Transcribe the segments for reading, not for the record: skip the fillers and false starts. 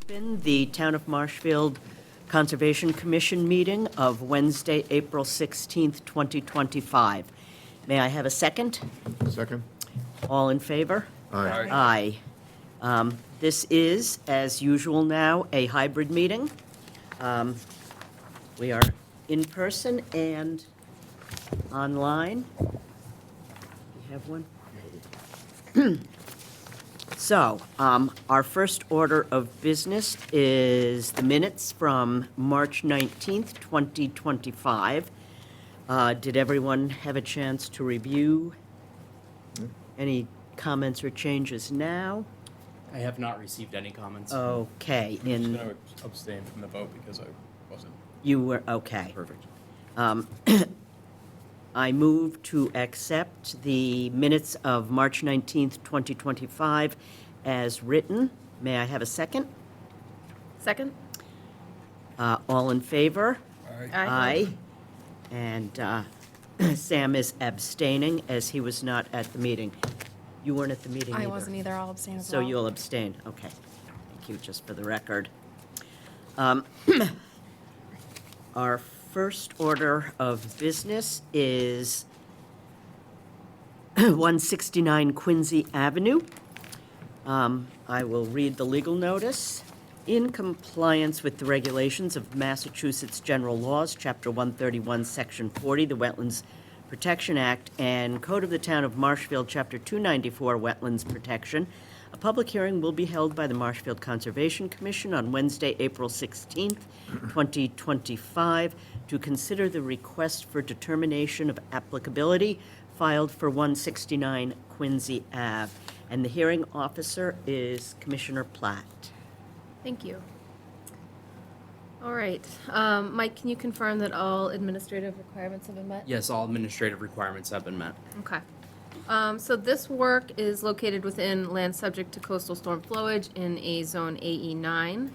open the Town of Marshfield Conservation Commission meeting of Wednesday, April 16th, 2025. May I have a second? Second? All in favor? Aye. Aye. This is, as usual now, a hybrid meeting. We are in person and online. You have one? So, our first order of business is the minutes from March 19th, 2025. Did everyone have a chance to review? Any comments or changes now? I have not received any comments. Okay, I'm just going to abstain from the vote because I wasn't. you were, okay. Perfect. I move to accept the minutes of March 19th, 2025 as written. May I have a second? Second? All in favor? Aye. And Sam is abstaining as he was not at the meeting. You weren't at the meeting either. I wasn't either, I'll abstain as So well. you'll abstain, okay. Thank you, just for the record. Our first order of business is 169 Quincy Avenue. I will read the legal notice. In compliance with the regulations of Massachusetts General Laws, Chapter 131, Section 40, the Wetlands Protection Act, and Code of the Town of Marshfield, Chapter 294, Wetlands Protection, a public hearing will be held by the Marshfield Conservation Commission on Wednesday, April 16th, 2025, to consider the request for determination of applicability filed for 169 Quincy Ave. And the hearing officer is Commissioner Platt. Thank you. All right. Mike, can you confirm that all administrative requirements have been met? Yes, all administrative requirements have been met. Okay. So this work is located within land subject to coastal storm flowage in a zone AE9.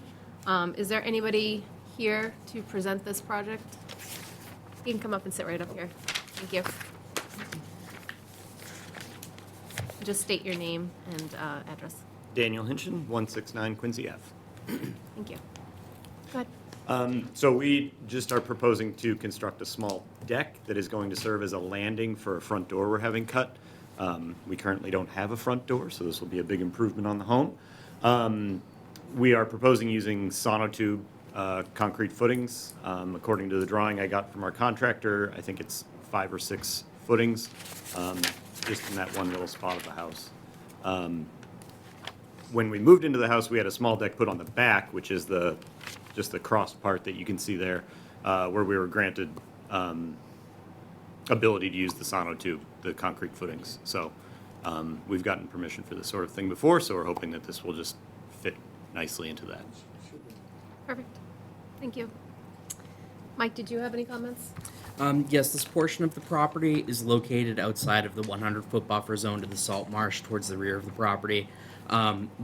Is there anybody here to present this project? You can come up and sit right up here. Thank you. Just state your name and address. Daniel Hinchin, 169 Quincy Ave. Thank you. Go ahead. So we just are proposing to construct a small deck that is going to serve as a landing for a front door we're having cut. We currently don't have a front door, so this will be a big improvement on the home. We are proposing using sonotube concrete footings. According to the drawing I got from our contractor, I think it's 5 or 6 footings, just in that one little spot of the house. When we moved into the house, we had a small deck put on the back, which is just the crossed part that you can see there, where we were granted ability to use the sonotube, the concrete footings. So we've gotten permission for this sort of thing before, so we're hoping that this will just fit nicely into that. Perfect. Thank you. Mike, did you have any comments? Yes, this portion of the property is located outside of the 100-foot buffer zone to the salt marsh towards the rear of the property.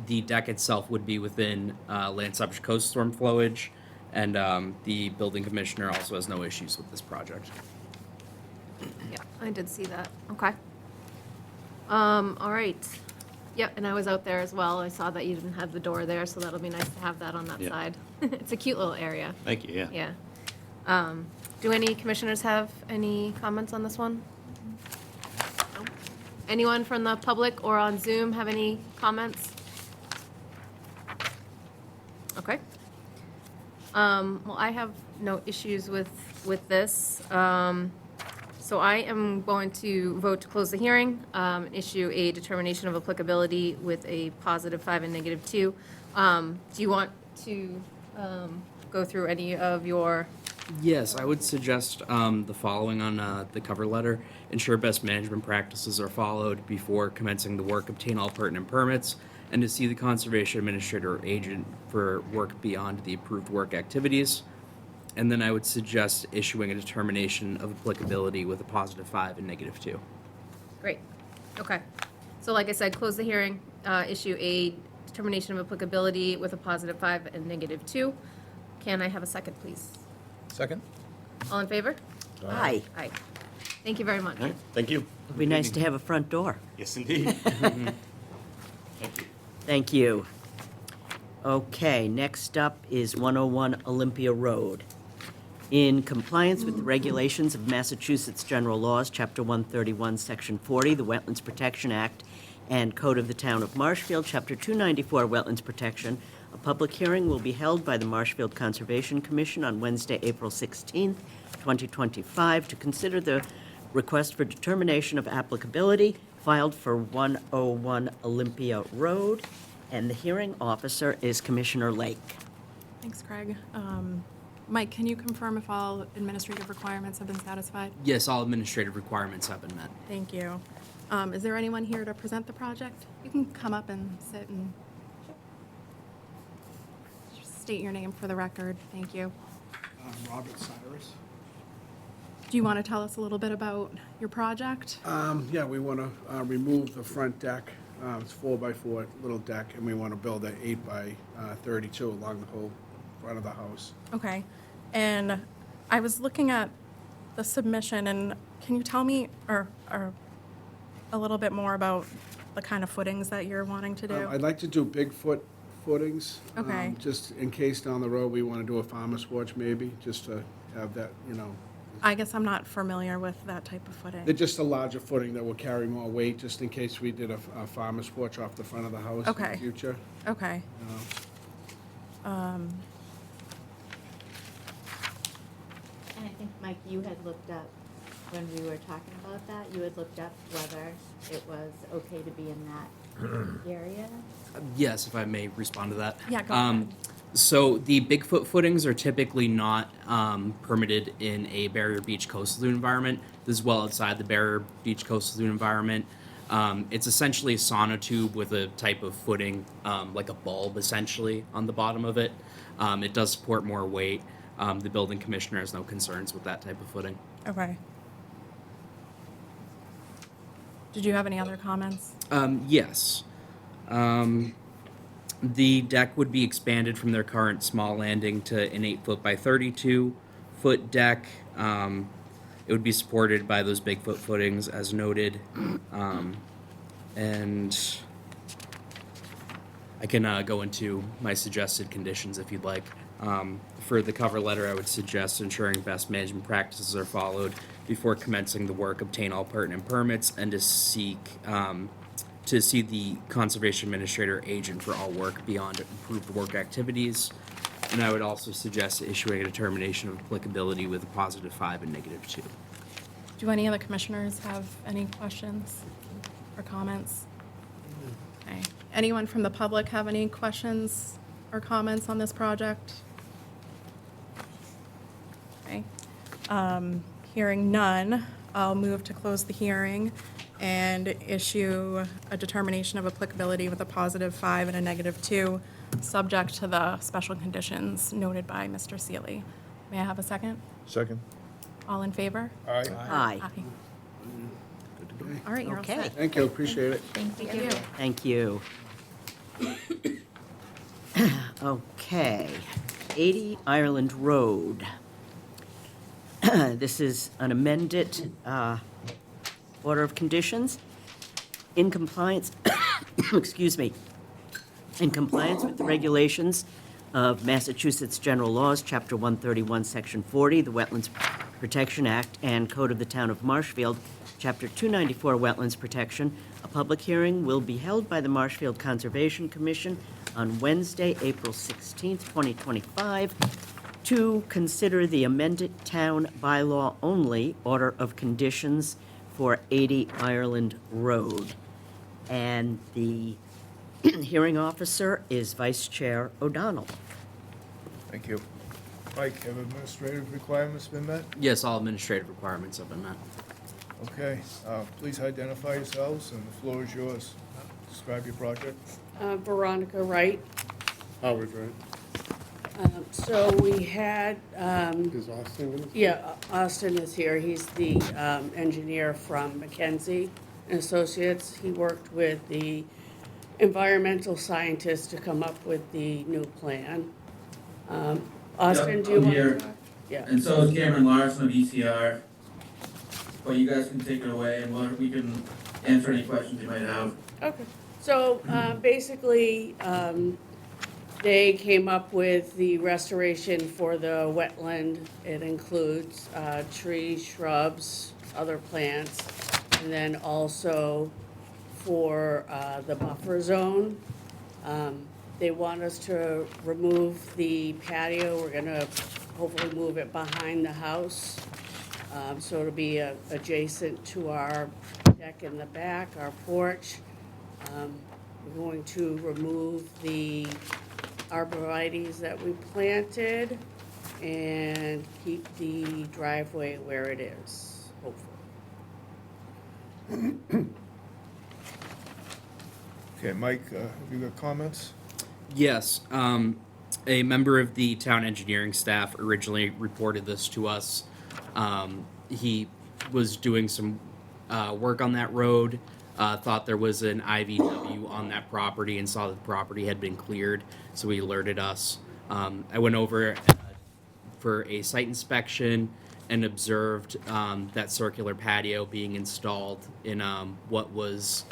The deck itself would be within land subject to coastal storm flowage, and the building commissioner also has no issues with this project. Yeah, I did see that. Okay. All right. Yep, and I was out there as well. I saw that you didn't have the door there, so that'll be nice to have that on that Yeah. side. It's a cute little area. Thank you, yeah. Yeah. Do any commissioners have any comments on this one? No? Anyone from the public or on Zoom have any comments? Okay. Well, I have no issues with this. So I am going to vote to close the hearing, issue a determination of applicability with a +5 and -2. Do you want to go through any of your? Yes, I would suggest the following on the cover letter. Ensure best management practices are followed before commencing the work, obtain all pertinent permits, and to see the conservation administrator or agent for work beyond the approved work activities. And then I would suggest issuing a determination of applicability with a +5 and -2. Great. Okay. So like I said, close the hearing, issue a determination of applicability with a +5 and -2. Can I have a second, please? Second? All in favor? Aye. Aye. Thank you very much. All right, thank you. It'd be nice to have a front door. Yes, indeed. Thank you. Thank you. Okay, next up is 101 Olympia Road. In compliance with the regulations of Massachusetts General Laws, Chapter 131, Section 40, the Wetlands Protection Act, and Code of the Town of Marshfield, Chapter 294, Wetlands Protection, a public hearing will be held by the Marshfield Conservation Commission on Wednesday, April 16th, 2025, to consider the request for determination of applicability filed for 101 Olympia Road, and the hearing officer is Commissioner Lake. Thanks, Craig. Mike, can you confirm if all administrative requirements have been satisfied? Yes, all administrative requirements have been met. Thank you. Is there anyone here to present the project? You can come up and sit and just state your name for the record. Thank you. Robert Cyrus. Do you want to tell us a little bit about your project? Yeah, we want to remove the front deck. It's 4x4 little deck, and we want to build an 8x32 along the whole front of the house. Okay. And I was looking at the submission, and can you tell me or a little bit more about the kind of footings that you're wanting to do? I'd like to do Bigfoot footings. Okay. Just in case down the road we want to do a farmer's porch maybe, just to have that, I guess I'm not familiar with that type of footing. They're just a larger footing that will carry more weight, just in case we did a farmer's porch off the front of the house in Okay. the future. Okay. And I think, Mike, you had looked up, when we were talking about that, you had looked up whether it was okay to be in that area? Yes, if I may respond to that. Yeah, go ahead. So the Bigfoot footings are typically not permitted in a barrier beach coastal dune environment. This is well outside the barrier beach coastal dune environment. It's essentially a sonotube with a type of footing, like a bulb essentially on the bottom of it. It does support more weight. The building commissioner has no concerns with that type of footing. Okay. Did you have any other comments? Yes. The deck would be expanded from their current small landing to an 8-foot by 32-foot deck. It would be supported by those Bigfoot footings as noted. And I can go into my suggested conditions if you'd like. For the cover letter, I would suggest ensuring best management practices are followed before commencing the work, obtain all pertinent permits, and to see the conservation administrator agent for all work beyond approved work activities. And I would also suggest issuing a determination of applicability with a +5 and -2. Do any of the commissioners have any questions or comments? Okay. Anyone from the public have any questions or comments on this project? Okay. Hearing none, I'll move to close the hearing and issue a determination of applicability with a +5 and a -2, subject to the special conditions noted by Mr. Seeley. May I have a second? Second. All in favor? Aye. Aye. All right, you're all Okay. set. Thank you, appreciate it. Thank you. Thank you. Okay, 80 Ireland Road. This is an amended order of conditions. In compliance, excuse me, in compliance with the regulations of Massachusetts General Laws, Chapter 131, Section 40, the Wetlands Protection Act, and Code of the Town of Marshfield, Chapter 294, Wetlands Protection, a public hearing will be held by the Marshfield Conservation Commission on Wednesday, April 16th, 2025, to consider the amended town bylaw only order of conditions for 80 Ireland Road. And the hearing officer is Vice Chair O'Donnell. Thank you. Mike, have administrative requirements been met? Yes, all administrative requirements have been met. Okay, please identify yourselves, and the floor is yours. Describe your project. Veronica Wright. Howard, right? So we had, Is Austin gonna? yeah, Austin is here. He's the engineer from McKenzie and Associates. He worked with the environmental scientist to come up with the new plan. Austin, Yep, do you I'm want here. to talk? Yeah. And so is Cameron Larson of ECR. But you guys can take it away and we can answer any questions you might have. Okay, so basically, They came up with the restoration for the wetland. It includes trees, shrubs, other plants, and then also for the buffer zone. They want us to remove the patio. We're gonna hopefully move it behind the house. So it'll be adjacent to our deck in the back, our porch. We're going to remove the arborvitaes that we planted and keep the driveway where it is, hopefully. Okay, Mike, have you got comments? Yes, a member of the town engineering staff originally reported this to us. He was doing some work on that road, thought there was an IVW on that property and saw the property had been cleared, so he alerted us. I went over for a site inspection and observed that circular patio being installed in what was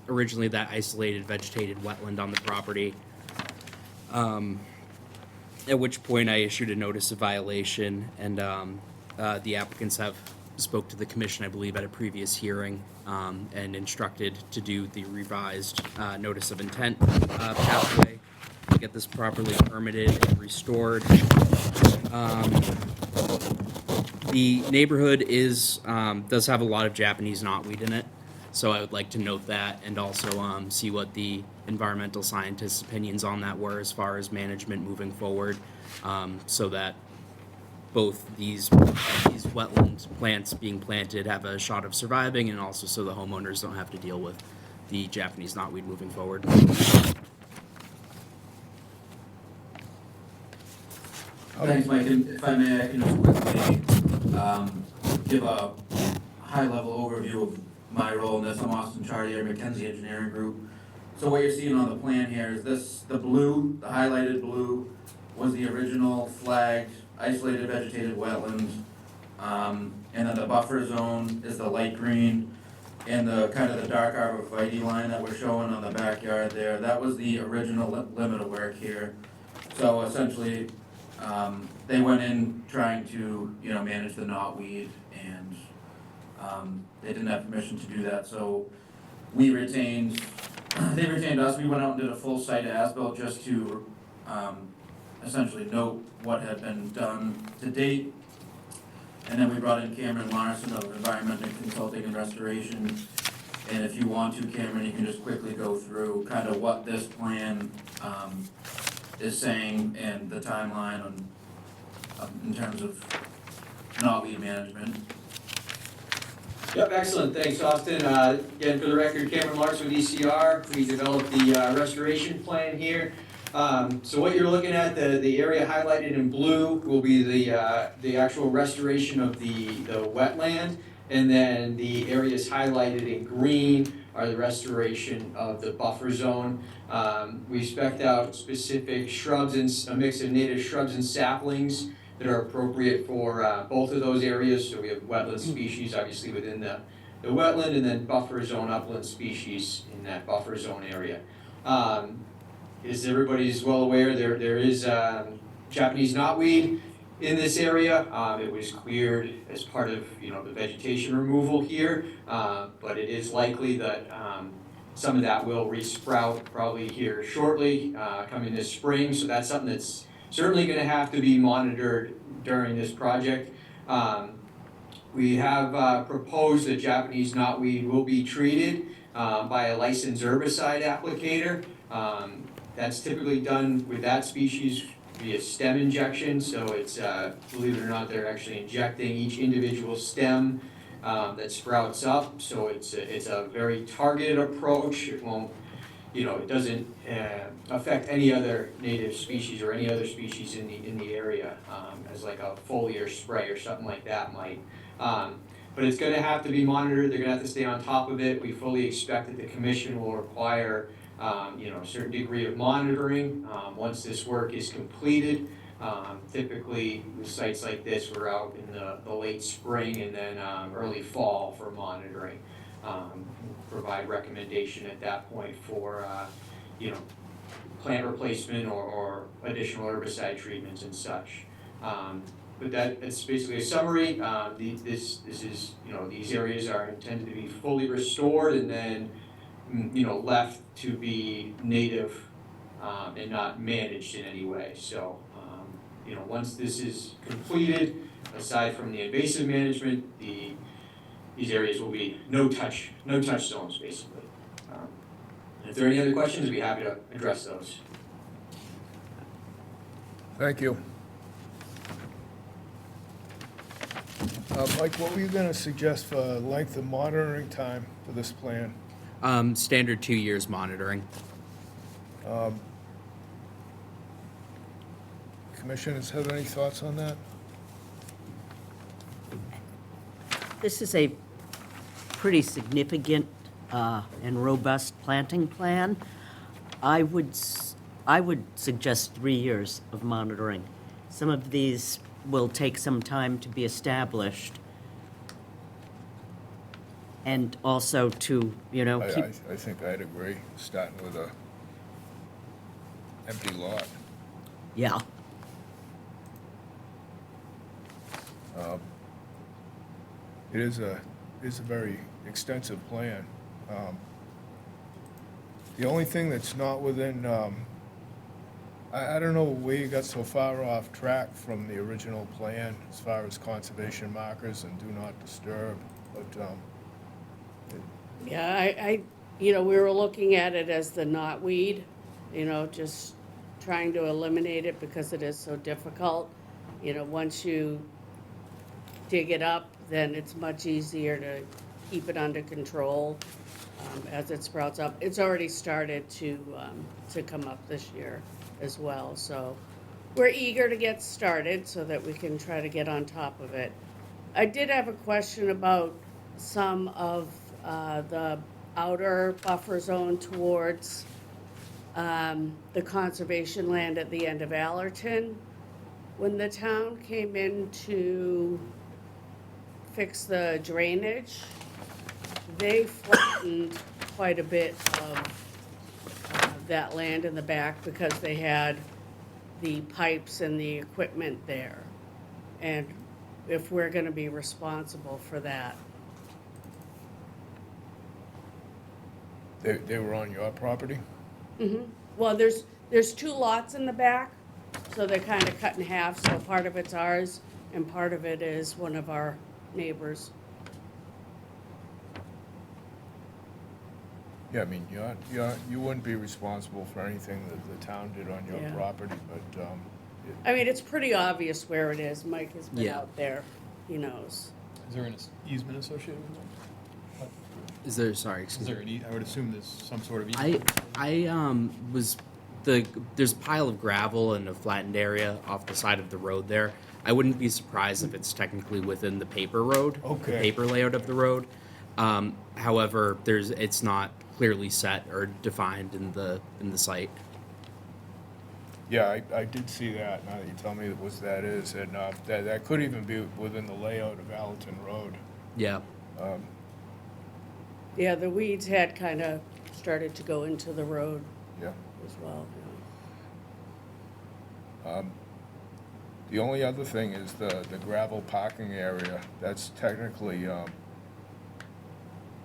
originally that isolated vegetated wetland on the property. At which point I issued a notice of violation, and the applicants have spoke to the commission, I believe, at a previous hearing, and instructed to do the revised notice of intent pathway to get this properly permitted and restored. The neighborhood is does have a lot of Japanese knotweed in it, so I would like to note that, and also see what the environmental scientists' opinions on that were as far as management moving forward, so that both these wetland plants being planted have a shot of surviving, and also so the homeowners don't have to deal with the Japanese knotweed moving forward. Thanks, Mike, and if I may, I can just quickly give a high-level overview of my role in this. I'm Austin Chartier, McKenzie Engineering Group. So what you're seeing on the plan here is this, the blue, the highlighted blue, was the original flagged isolated vegetated wetland. And then the buffer zone is the light green, and the kind of the dark arborvitae line that we're showing on the backyard there, that was the original limit of work here. So essentially, they went in trying to, manage the knotweed, and they didn't have permission to do that. So they retained us. We went out and did a full site as-built just to essentially note what had been done to date. And then we brought in Cameron Larson of Environmental Consulting and Restoration. And if you want to, Cameron, you can just quickly go through kind of what this plan is saying and the timeline on in terms of knotweed management. Yep, excellent. Thanks, Austin. Again, for the record, Cameron Larson with ECR. We developed the restoration plan here. So what you're looking at, the area highlighted in blue will be the actual restoration of the wetland, and then the areas highlighted in green are the restoration of the buffer zone. We spec'd out specific shrubs and a mix of native shrubs and saplings that are appropriate for both of those areas. So we have wetland species obviously within the wetland, and then buffer zone upland species in that buffer zone area. As everybody's well aware, there is Japanese knotweed in this area. It was cleared as part of the vegetation removal here, but it is likely that some of that will resprout probably here shortly, coming this spring. So that's something that's certainly going to have to be monitored during this project. We have proposed that Japanese knotweed will be treated by a licensed herbicide applicator. That's typically done with that species via stem injection, so it's, believe it or not, they're actually injecting each individual stem that sprouts up, so it's a very targeted approach. It won't, it doesn't affect any other native species or any other species in the area, as like a foliar spray or something like that might. But it's going to have to be monitored. They're going to have to stay on top of it. We fully expect that the commission will require a certain degree of monitoring once this work is completed. Typically, with sites like this, we're out in the late spring and then early fall for monitoring. Provide recommendation at that point for, plant replacement or additional herbicide treatments and such. But that's basically a summary. This is, these areas are intended to be fully restored and then, left to be native and not managed in any way. So, once this is completed, aside from the invasive management, these areas will be no touch zones, basically. If there are any other questions, I'd be happy to address those. Thank you. Mike, what were you gonna suggest for length of monitoring time for this plan? Standard 2 years monitoring. Commissioners have any thoughts on that? This is a pretty significant and robust planting plan. I would suggest 3 years of monitoring. Some of these will take some time to be established. And also to, keep, I think I'd agree, starting with a empty lot. yeah. It is a very extensive plan. The only thing that's not within, I don't know where you got so far off track from the original plan as far as conservation markers and do not disturb, but, Yeah, we were looking at it as the knotweed, just trying to eliminate it because it is so difficult. Once you dig it up, then it's much easier to keep it under control as it sprouts up. It's already started to come up this year as well, so we're eager to get started so that we can try to get on top of it. I did have a question about some of the outer buffer zone towards the conservation land at the end of Allerton. When the town came in to fix the drainage, they flattened quite a bit of that land in the back because they had the pipes and the equipment there. And if we're gonna be responsible for that. they were on your property? Well, there's 2 lots in the back, so they're kind of cut in half, so part of it's ours and part of it is one of our neighbors. Yeah, I mean, you wouldn't be responsible for anything that the town did on your Yeah. property, but, I mean, it's pretty obvious where it is. Mike has been Yeah. out there, he knows. Is there an easement associated with that? Is there, sorry, Is excuse me. there any, I would assume there's some sort of easement. There's a pile of gravel in a flattened area off the side of the road there. I wouldn't be surprised if it's technically within the paper road. The Okay. paper layout of the road. However, it's not clearly set or defined in the site. yeah, I did see that, now that you tell me that is, and that could even be within the layout of Allerton Road. Yeah. Yeah, the weeds had kind of started to go into the road Yeah. as well. The only other thing is the gravel parking area, that's technically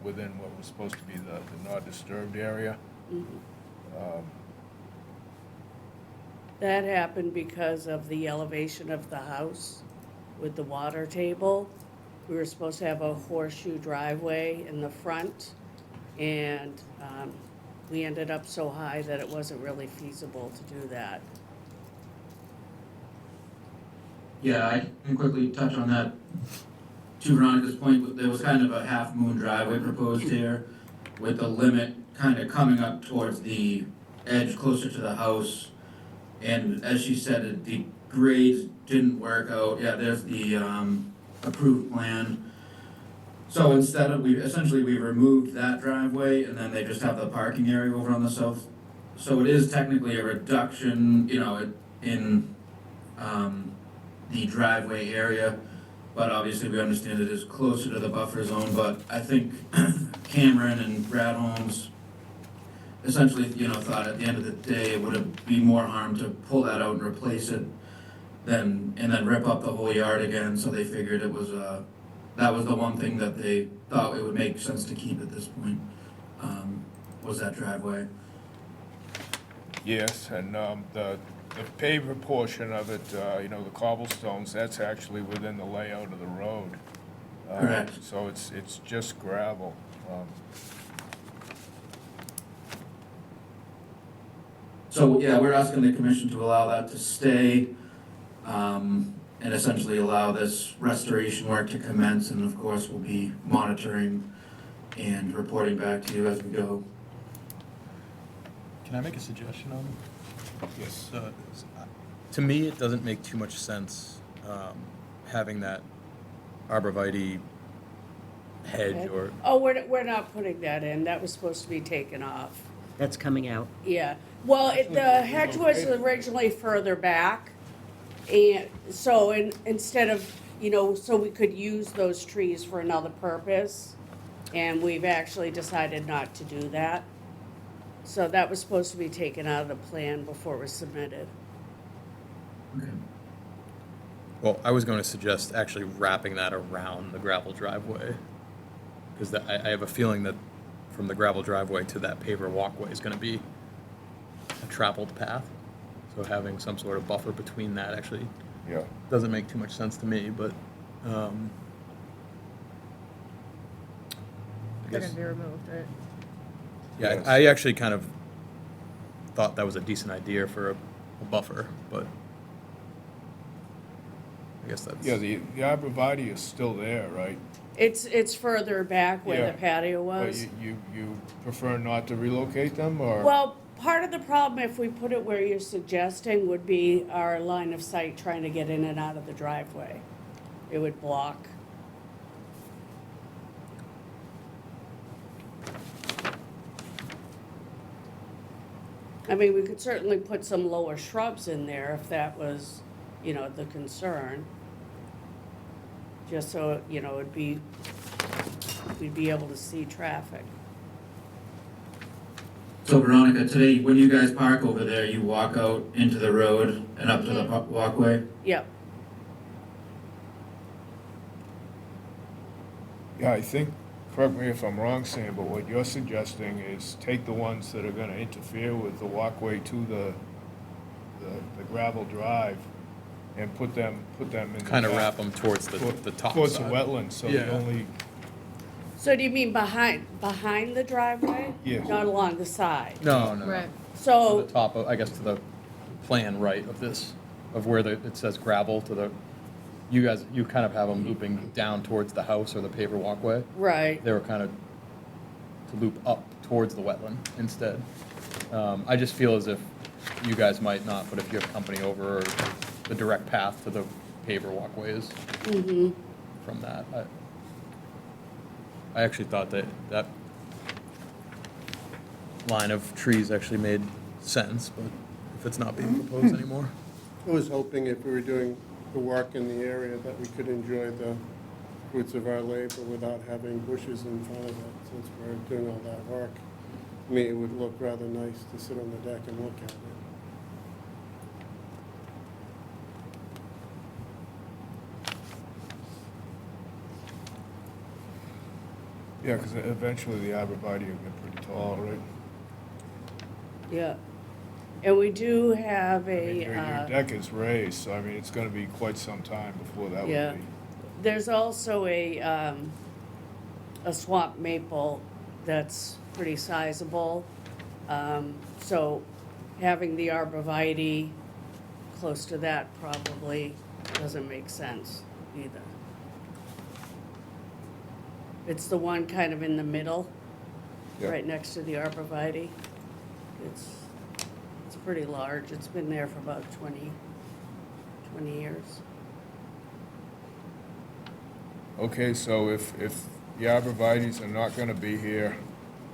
within what was supposed to be the not disturbed area. That happened because of the elevation of the house with the water table. We were supposed to have a horseshoe driveway in the front, and we ended up so high that it wasn't really feasible to do that. Yeah, I can quickly touch on that. To Veronica's point, there was kind of a half-moon driveway proposed here, with the limit kind of coming up towards the edge closer to the house. And as she said, the grades didn't work out. Yeah, there's the approved plan. So instead of, we removed that driveway, and then they just have the parking area over on the south. So it is technically a reduction, in the driveway area, but obviously we understand it is closer to the buffer zone. But I think Cameron and Brad Holmes essentially, thought at the end of the day, it would be more harm to pull that out and replace it and then rip up the whole yard again, so they figured it was, that was the one thing that they thought it would make sense to keep at this point, was that driveway. Yes, and the paver portion of it, the cobblestones, that's actually within the layout of the road. Correct. So it's just gravel. So, yeah, we're asking the commission to allow that to stay, and essentially allow this restoration work to commence, and of course, we'll be monitoring and reporting back to you as we go. Can I make a suggestion on Yes. to me, it doesn't make too much sense having that arborvitae hedge or, Oh, we're not putting that in. That was supposed to be taken off. That's coming out. Yeah. Well, the hedge was originally further back. And so instead of, so we could use those trees for another purpose. And we've actually decided not to do that. So that was supposed to be taken out of the plan before it was submitted. Okay. well, I was going to suggest actually wrapping that around the gravel driveway. Because I have a feeling that from the gravel driveway to that paver walkway is going to be a traveled path. So having some sort of buffer between that actually Yeah. doesn't make too much sense to me, but I They're guess, gonna be removed, right? yeah, Yes. I actually kind of thought that was a decent idea for a buffer, but I guess that's. Yeah, the arborvitae is still there, right? It's further back where Yeah. the patio But was. you prefer not to relocate them, or? Well, part of the problem, if we put it where you're suggesting, would be our line of sight trying to get in and out of the driveway. It would block. I mean, we could certainly put some lower shrubs in there if that was, the concern. Just so, it'd be, we'd be able to see traffic. So Veronica, today, when you guys park over there, you walk out into the road and up to the walkway? Yep. Yeah, I think, correct me if I'm wrong, Sam, but what you're suggesting is take the ones that are gonna interfere with the walkway to the gravel drive and put them in the. Kind of back, wrap them towards the top Towards the side. wetlands, so the Yeah. only, So do you mean behind the driveway? Yes. Not along the side? No. Right. To So, the top of, I guess, to the plan right of this, of where it says gravel to the, you kind of have them looping down towards the house or the paver walkway. right, They were kind of to loop up towards the wetland instead. I just feel as if you guys might not, but if you have company over, or the direct path to the paver walkway is from that. I actually thought that line of trees actually made sense, but if it's not being proposed anymore. I was hoping if we were doing the work in the area that we could enjoy the fruits of our labor without having bushes in front of it, since we're doing all that work. I mean, it would look rather nice to sit on the deck and look at it. yeah, because eventually the arborvitae will get pretty tall, right? yeah. And we do have I mean, your a, deck is raised, so I mean, it's gonna be quite some time before that Yeah. would be. there's also a swamp maple that's pretty sizable. So having the arborvitae close to that probably doesn't make sense either. It's the one kind of in the middle, Yeah. right next to the arborvitae. It's pretty large. It's been there for about 20 years. Okay, so if the arborvitae's are not gonna be here,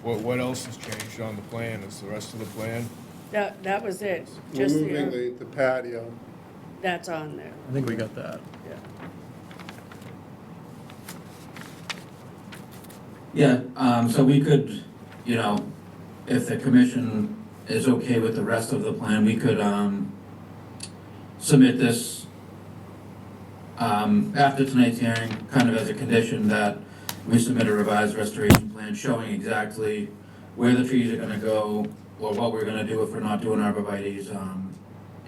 what else has changed on the plan? Is the rest of the plan? That was it. Just Removing the patio. that's on there. I think we got that. Yeah, so we could, if the commission is okay with the rest of the plan, we could, submit this, after tonight's hearing, kind of as a condition that we submit a revised restoration plan showing exactly where the trees are gonna go, or what we're gonna do if we're not doing arborvitae's,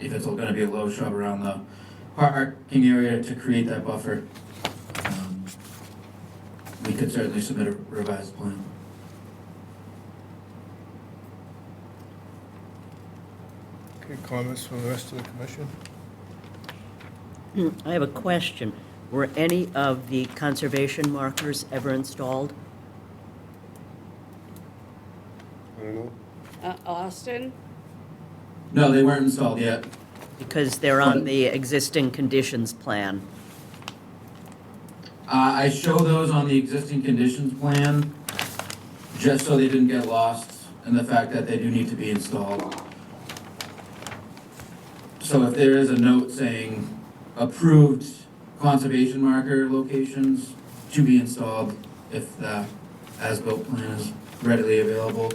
if it's gonna be a low shrub around the parking area to create that buffer. We could certainly submit a revised plan. Okay, comments from the rest of the commission? I have a question. Were any of the conservation markers ever installed? I don't know. Austin? No, they weren't installed yet. Because they're on the existing conditions plan. I show those on the existing conditions plan, just so they didn't get lost, and the fact that they do need to be installed. So if there is a note saying approved conservation marker locations to be installed, if the as-built plan is readily available.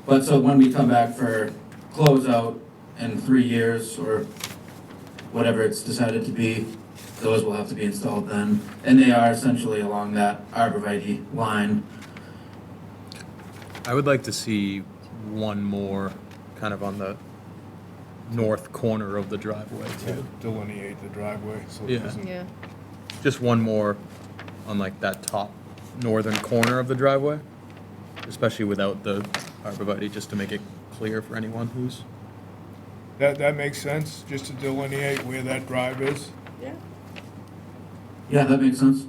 But so when we come back for closeout in 3 years, or whatever it's decided to be, those will have to be installed then. And they are essentially along that arborvitae line. I would like to see one more kind of on the north corner of the driveway too. Delineate the driveway, so Yeah. it doesn't. Yeah. Just one more on like that top northern corner of the driveway, especially without the arborvitae, just to make it clear for anyone who's. That makes sense, just to delineate where that drive is. Yeah. Yeah, that makes sense.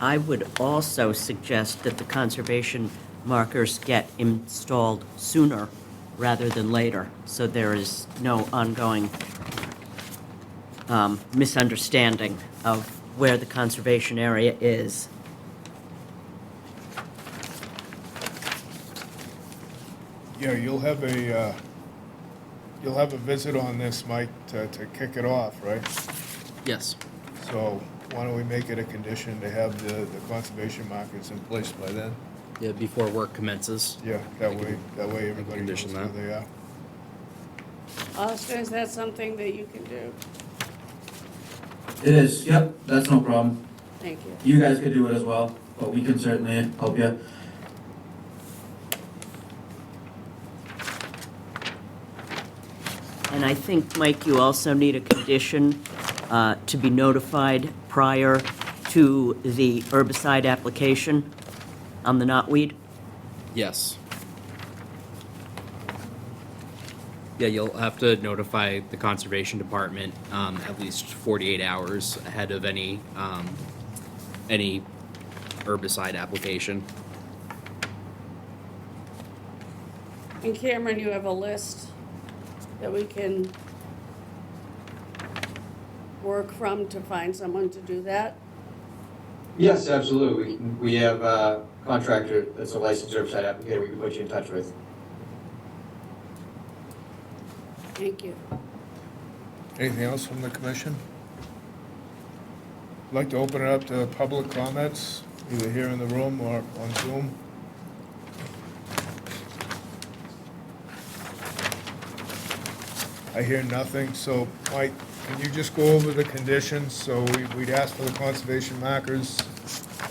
I would also suggest that the conservation markers get installed sooner rather than later, so there is no ongoing misunderstanding of where the conservation area is. Yeah, you'll have a visit on this, Mike, to kick it off, right? Yes. So why don't we make it a condition to have the conservation markers in place by then? Yeah, before work commences. Yeah, that way everybody knows condition where that. they are. Austin, is that something that you can do? It is, yep, that's no problem. Thank you. You guys could do it as well, but we can certainly help you. And I think, Mike, you also need a condition to be notified prior to the herbicide application on the knotweed. Yes. Yeah, you'll have to notify the conservation department at least 48 hours ahead of any herbicide application. And Cameron, you have a list that we can work from to find someone to do that? Yes, absolutely. We have a contractor that's a licensed herbicide applicator we can put you in touch with. Thank you. Anything else from the commission? I'd like to open it up to public comments, either here in the room or on Zoom. I hear nothing, so Mike, can you just go over the conditions? So we'd ask for the conservation markers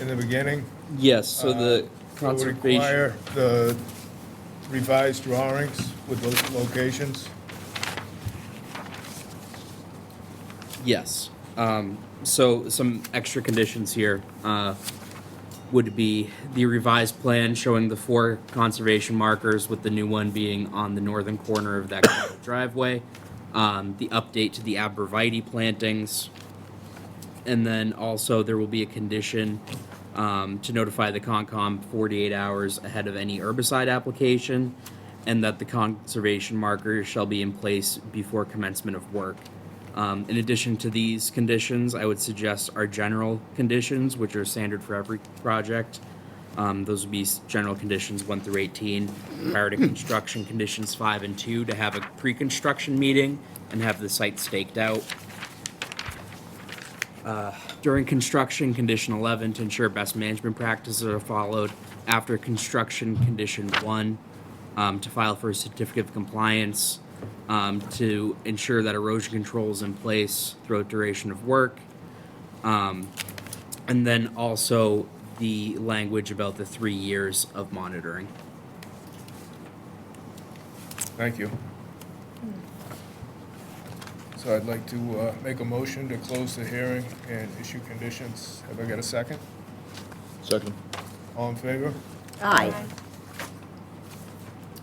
in the beginning. Yes, so the It would conservation. require the revised drawings with those locations. Yes. So some extra conditions here would be the revised plan showing the 4 conservation markers, with the new one being on the northern corner of that driveway. The update to the arborvitae plantings. And then also there will be a condition to notify the Concom 48 hours ahead of any herbicide application, and that the conservation markers shall be in place before commencement of work. In addition to these conditions, I would suggest our general conditions, which are standard for every project. Those would be general conditions 1 through 18. Prior to construction, conditions 5 and 2, to have a pre-construction meeting and have the site staked out. During construction, condition 11, to ensure best management practices are followed. After construction, condition 1, to file for a certificate of compliance, to ensure that erosion control is in place throughout duration of work. And then also the language about the 3 years of monitoring. Thank you. So I'd like to make a motion to close the hearing and issue conditions. Have I got a second? Second. All in favor? Aye.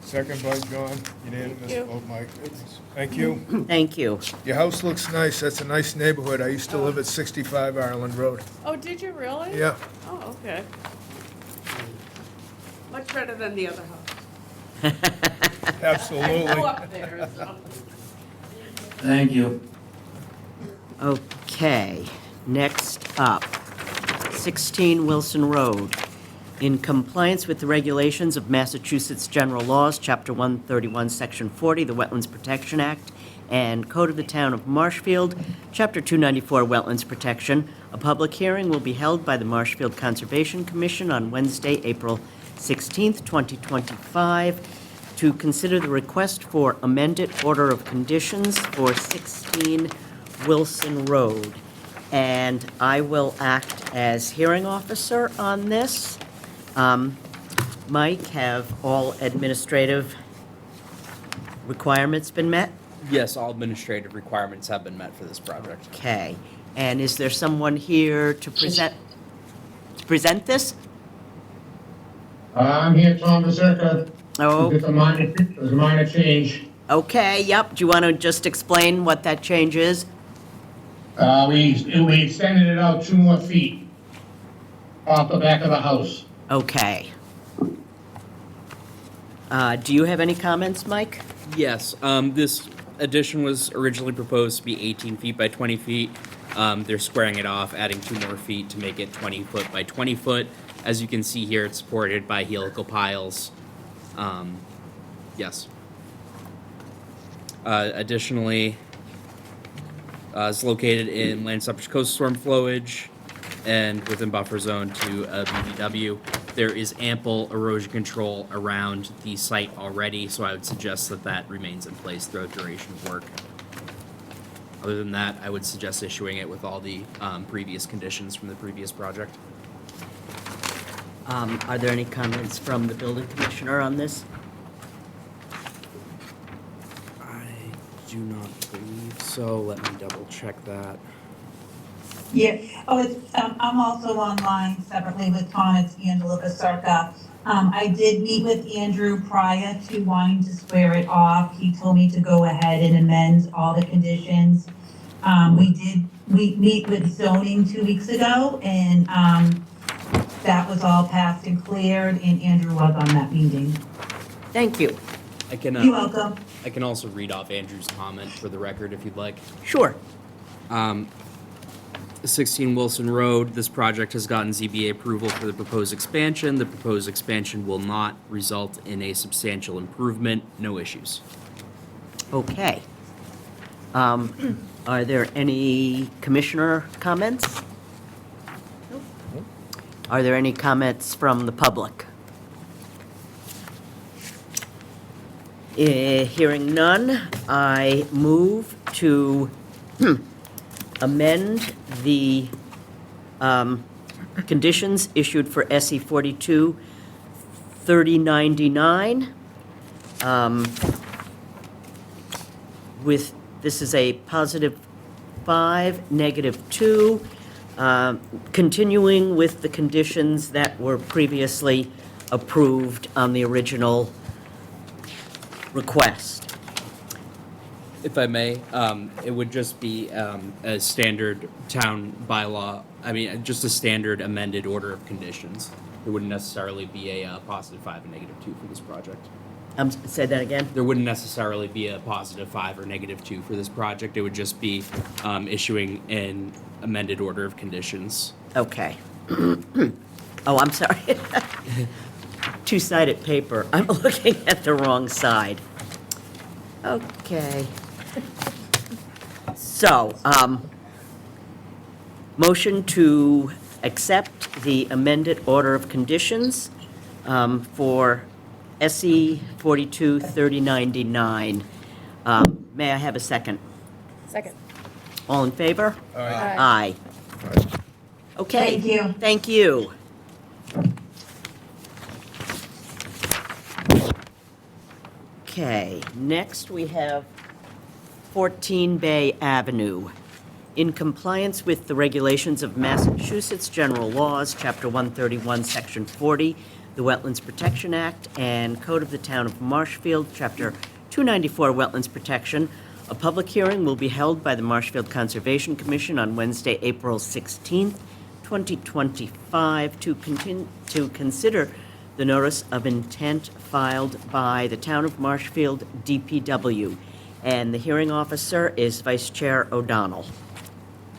Second by John, unanimous vote, Mike. Thank you. Thank you. Your house looks nice, that's a nice neighborhood. I used to live at 65 Ireland Road. Oh, did you really? Yeah, Oh, okay. Much better than the other house. I absolutely. go up there, so. Thank you. Okay, next up, 16 Wilson Road. In compliance with the regulations of Massachusetts General Laws, Chapter 131, Section 40, the Wetlands Protection Act, and Code of the Town of Marshfield, Chapter 294, Wetlands Protection, a public hearing will be held by the Marshfield Conservation Commission on Wednesday, April 16th, 2025, to consider the request for amended order of conditions for 16 Wilson Road. And I will act as hearing officer on this. Mike, have all administrative requirements been met? Yes, all administrative requirements have been met for this project. Okay. And is there someone here to present this? I'm here, Tom Mazurka. Oh, There's a minor change. okay, yep. Do you want to just explain what that change is? We extended it out 2 more feet off the back of the house. Okay. Do you have any comments, Mike? Yes, this addition was originally proposed to be 18 feet by 20 feet. They're squaring it off, adding 2 more feet to make it 20 foot by 20 foot. As you can see here, it's supported by helical piles. Yes. Additionally, it's located in land subject to coastal storm flowage and within buffer zone to BVW. There is ample erosion control around the site already, so I would suggest that that remains in place throughout duration of work. Other than that, I would suggest issuing it with all the previous conditions from the previous project. Are there any comments from the building commissioner on this? I do not believe so. Let me double check that. Yeah, I'm also online separately with Tom, it's Angela Basarka. I did meet with Andrew prior to wanting to square it off. He told me to go ahead and amend all the conditions. We meet with zoning 2 weeks ago, and, that was all passed and cleared, and Andrew was on that meeting. Thank you. I can. You're welcome. I can also read off Andrew's comment for the record if you'd like. Sure. 16 Wilson Road, this project has gotten ZBA approval for the proposed expansion. The proposed expansion will not result in a substantial improvement. No issues. Okay. Are there any commissioner comments? Are there any comments from the public? Hearing none, I move to amend the conditions issued for SE 42 3099. With, this is a +5, -2, continuing with the conditions that were previously approved on the original request. If I may, it would just be a standard town bylaw, just a standard amended order of conditions. There wouldn't necessarily be a +5 and -2 for this project. Say that again? There wouldn't necessarily be a +5 or -2 for this project. It would just be issuing an amended order of conditions. Okay. Oh, I'm sorry. Two-sided paper. I'm looking at the wrong side. Okay. So, Motion to accept the amended order of conditions for SE 423099. May I have a second? Second. All in favor? Aye. Aye. Okay. Thank you. Thank you. Okay, next we have 14 Bay Avenue. In compliance with the regulations of Massachusetts General Laws, Chapter 131, Section 40, the Wetlands Protection Act, and Code of the Town of Marshfield, Chapter 294, Wetlands Protection, a public hearing will be held by the Marshfield Conservation Commission on Wednesday, April 16th, 2025, to consider the notice of intent filed by the Town of Marshfield DPW. And the hearing officer is Vice Chair O'Donnell.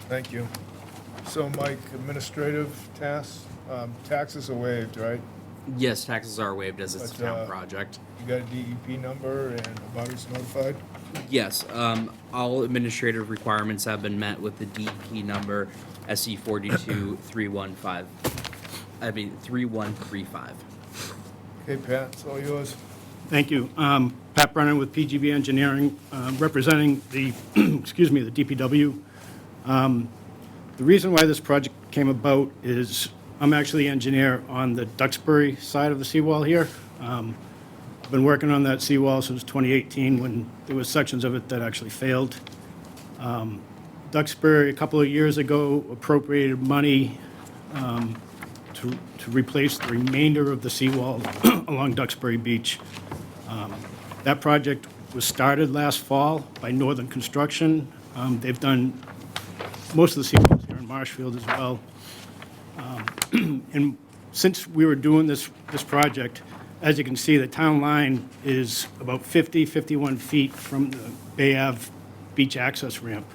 Thank you. So, Mike, administrative tasks, taxes are waived, right? Yes, taxes are waived as it's a But, town project. You got a DEP number and abutters notified? Yes, all administrative requirements have been met with the DEP number SE 42315. 3135. Okay, Pat, it's all yours. Thank you. Pat Brennan with PGB Engineering, representing the, excuse me, the DPW. The reason why this project came about is I'm actually the engineer on the Duxbury side of the seawall here. I've been working on that seawall since 2018 when there was sections of it that actually failed. Duxbury, a couple of years ago, appropriated money to replace the remainder of the seawall along Duxbury Beach. That project was started last fall by Northern Construction. They've done most of the seawalls here in Marshfield as well. And since we were doing this project, as you can see, the town line is about 51 feet from the Bay Ave beach access ramp.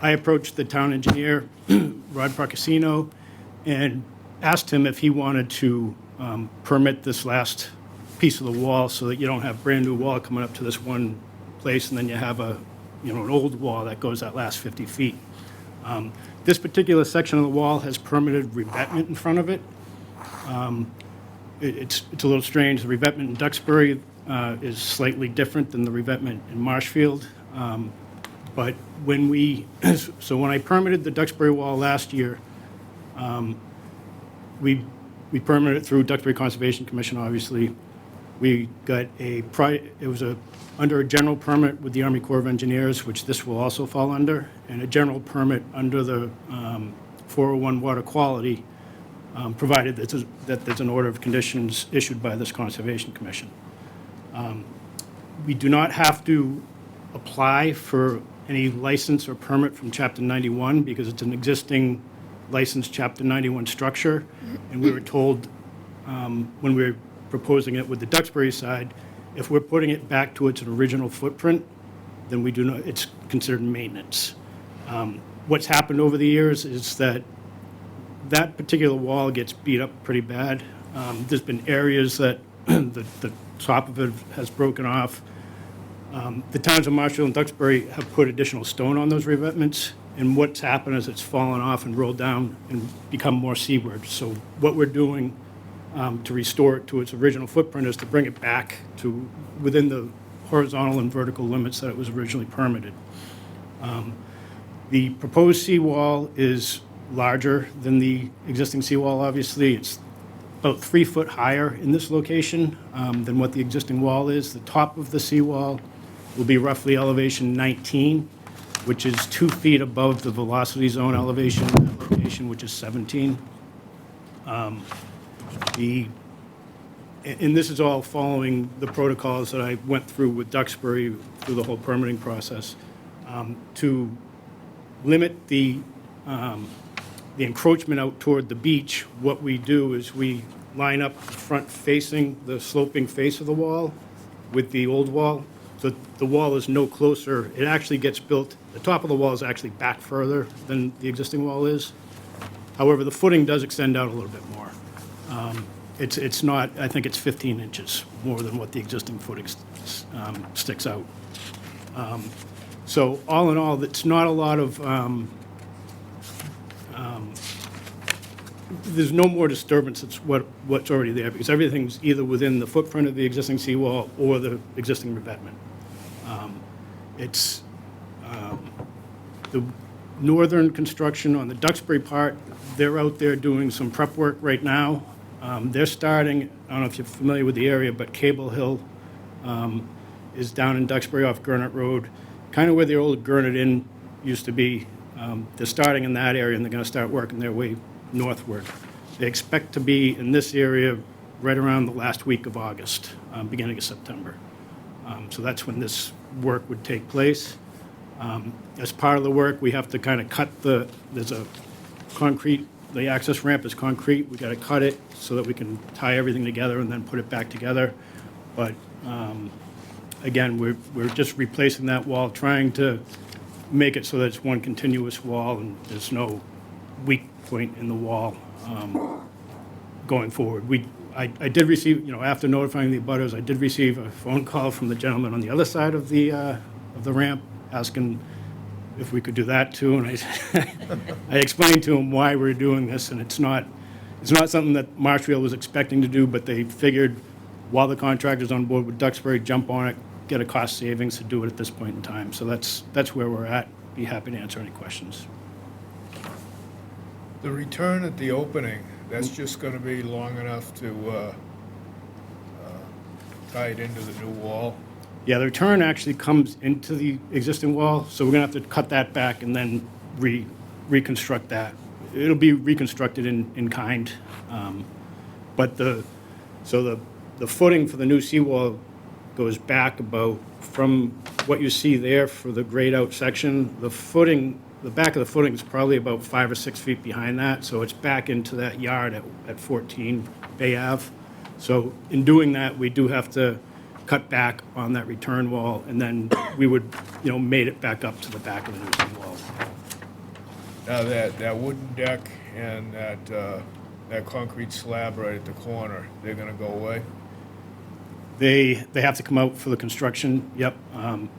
I approached the town engineer, Rod Procasino, and asked him if he wanted to permit this last piece of the wall so that you don't have brand-new wall coming up to this one place, and then you have an old wall that goes that last 50 feet. This particular section of the wall has permitted revetment in front of it. It's a little strange. The revetment in Duxbury is slightly different than the revetment in Marshfield. But when I permitted the Duxbury wall last year, we permitted it through Duxbury Conservation Commission, obviously. We got under a general permit with the Army Corps of Engineers, which this will also fall under, and a general permit under the 401 water quality, provided that there's an order of conditions issued by this Conservation Commission. We do not have to apply for any license or permit from Chapter 91 because it's an existing licensed Chapter 91 structure, and we were told when we were proposing it with the Duxbury side, if we're putting it back to its original footprint, then we do not, it's considered maintenance. What's happened over the years is that particular wall gets beat up pretty bad. There's been areas that the top of it has broken off. The towns of Marshfield and Duxbury have put additional stone on those revetments, and what's happened is it's fallen off and rolled down and become more seaward. So what we're doing to restore it to its original footprint is to bring it back to within the horizontal and vertical limits that it was originally permitted. The proposed seawall is larger than the existing seawall, obviously. It's about 3 foot higher in this location than what the existing wall is. The top of the seawall will be roughly elevation 19, which is 2 feet above the velocity zone elevation in that location, which is 17. And this is all following the protocols that I went through with Duxbury through the whole permitting process. To limit the encroachment out toward the beach, what we do is we line up the front facing the sloping face of the wall with the old wall. So the wall is no closer. It actually gets built, the top of the wall is actually back further than the existing wall is. However, the footing does extend out a little bit more. It's not, I think it's 15 inches more than what the existing footing sticks out. So all in all, it's not a lot of there's no more disturbance. It's what's already there, because everything's either within the footprint of the existing seawall or the existing revetment. It's the northern construction on the Duxbury part, they're out there doing some prep work right now. They're starting, I don't know if you're familiar with the area, but Cable Hill is down in Duxbury off Gurnett Road, kind of where the old Gurnett Inn used to be. They're starting in that area, and they're going to start working their way northward. They expect to be in this area right around the last week of August, beginning of September. So that's when this work would take place. As part of the work, we have to kind of cut there's a concrete, the access ramp is concrete. We got to cut it so that we can tie everything together and then put it back together. But again, we're just replacing that wall, trying to make it so that it's one continuous wall and there's no weak point in the wall going forward. I did receive, after notifying the abutters, I did receive a phone call from the gentleman on the other side of the ramp asking if we could do that too, and I explained to him why we're doing this, and it's not something that Marshfield was expecting to do, but they figured while the contractor's on board with Duxbury, jump on it, get a cost savings to do it at this point in time. So that's where we're at. Be happy to answer any questions. The return at the opening, that's just gonna be long enough to tie it into the new wall? Yeah, the return actually comes into the existing wall, so we're gonna have to cut that back and then reconstruct that. It'll be reconstructed in kind. But the footing for the new seawall goes back about, from what you see there for the grayed out section, the back of the footing is probably about 5 or 6 feet behind that, so it's back into that yard at 14 Bay Ave. So in doing that, we do have to cut back on that return wall, and then we would, mate it back up to the back of the new seawall. Now, that wooden deck and that concrete slab right at the corner, they're gonna go away? They have to come out for the construction, yep. And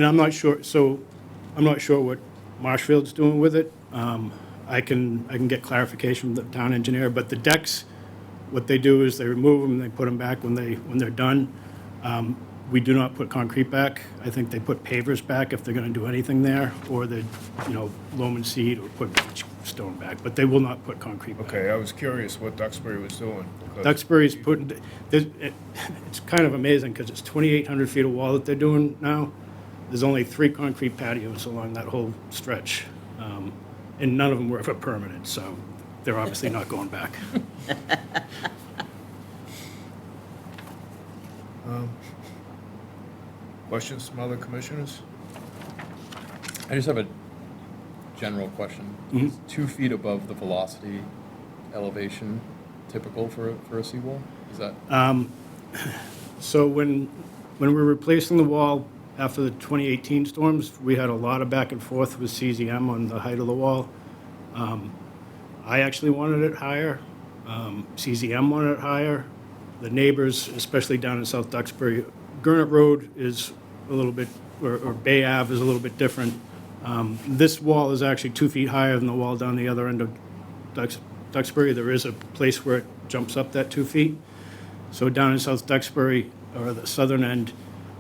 I'm not sure, what Marshfield's doing with it. I can get clarification from the town engineer, but the decks, what they do is they remove them, and they put them back when they're done. We do not put concrete back. I think they put pavers back if they're gonna do anything there, or they, loam and seed, or put stone back, but they will not put concrete back. Okay, I was curious what Duxbury was doing. because- Duxbury's putting, it's kind of amazing, because it's 2,800 feet of wall that they're doing now. There's only 3 concrete patios along that whole stretch, and none of them were ever permitted, so they're obviously not going back. Questions from other commissioners? I just have a general question. Is 2 feet above the velocity elevation typical for a seawall? Is that? So when we were replacing the wall after the 2018 storms, we had a lot of back and forth with CZM on the height of the wall. I actually wanted it higher. CZM wanted it higher. The neighbors, especially down in South Duxbury, Gurnett Road is a little bit, or Bay Ave is a little bit different. This wall is actually 2 feet higher than the wall down the other end of Duxbury. There is a place where it jumps up that 2 feet. So down in South Duxbury, or the southern end,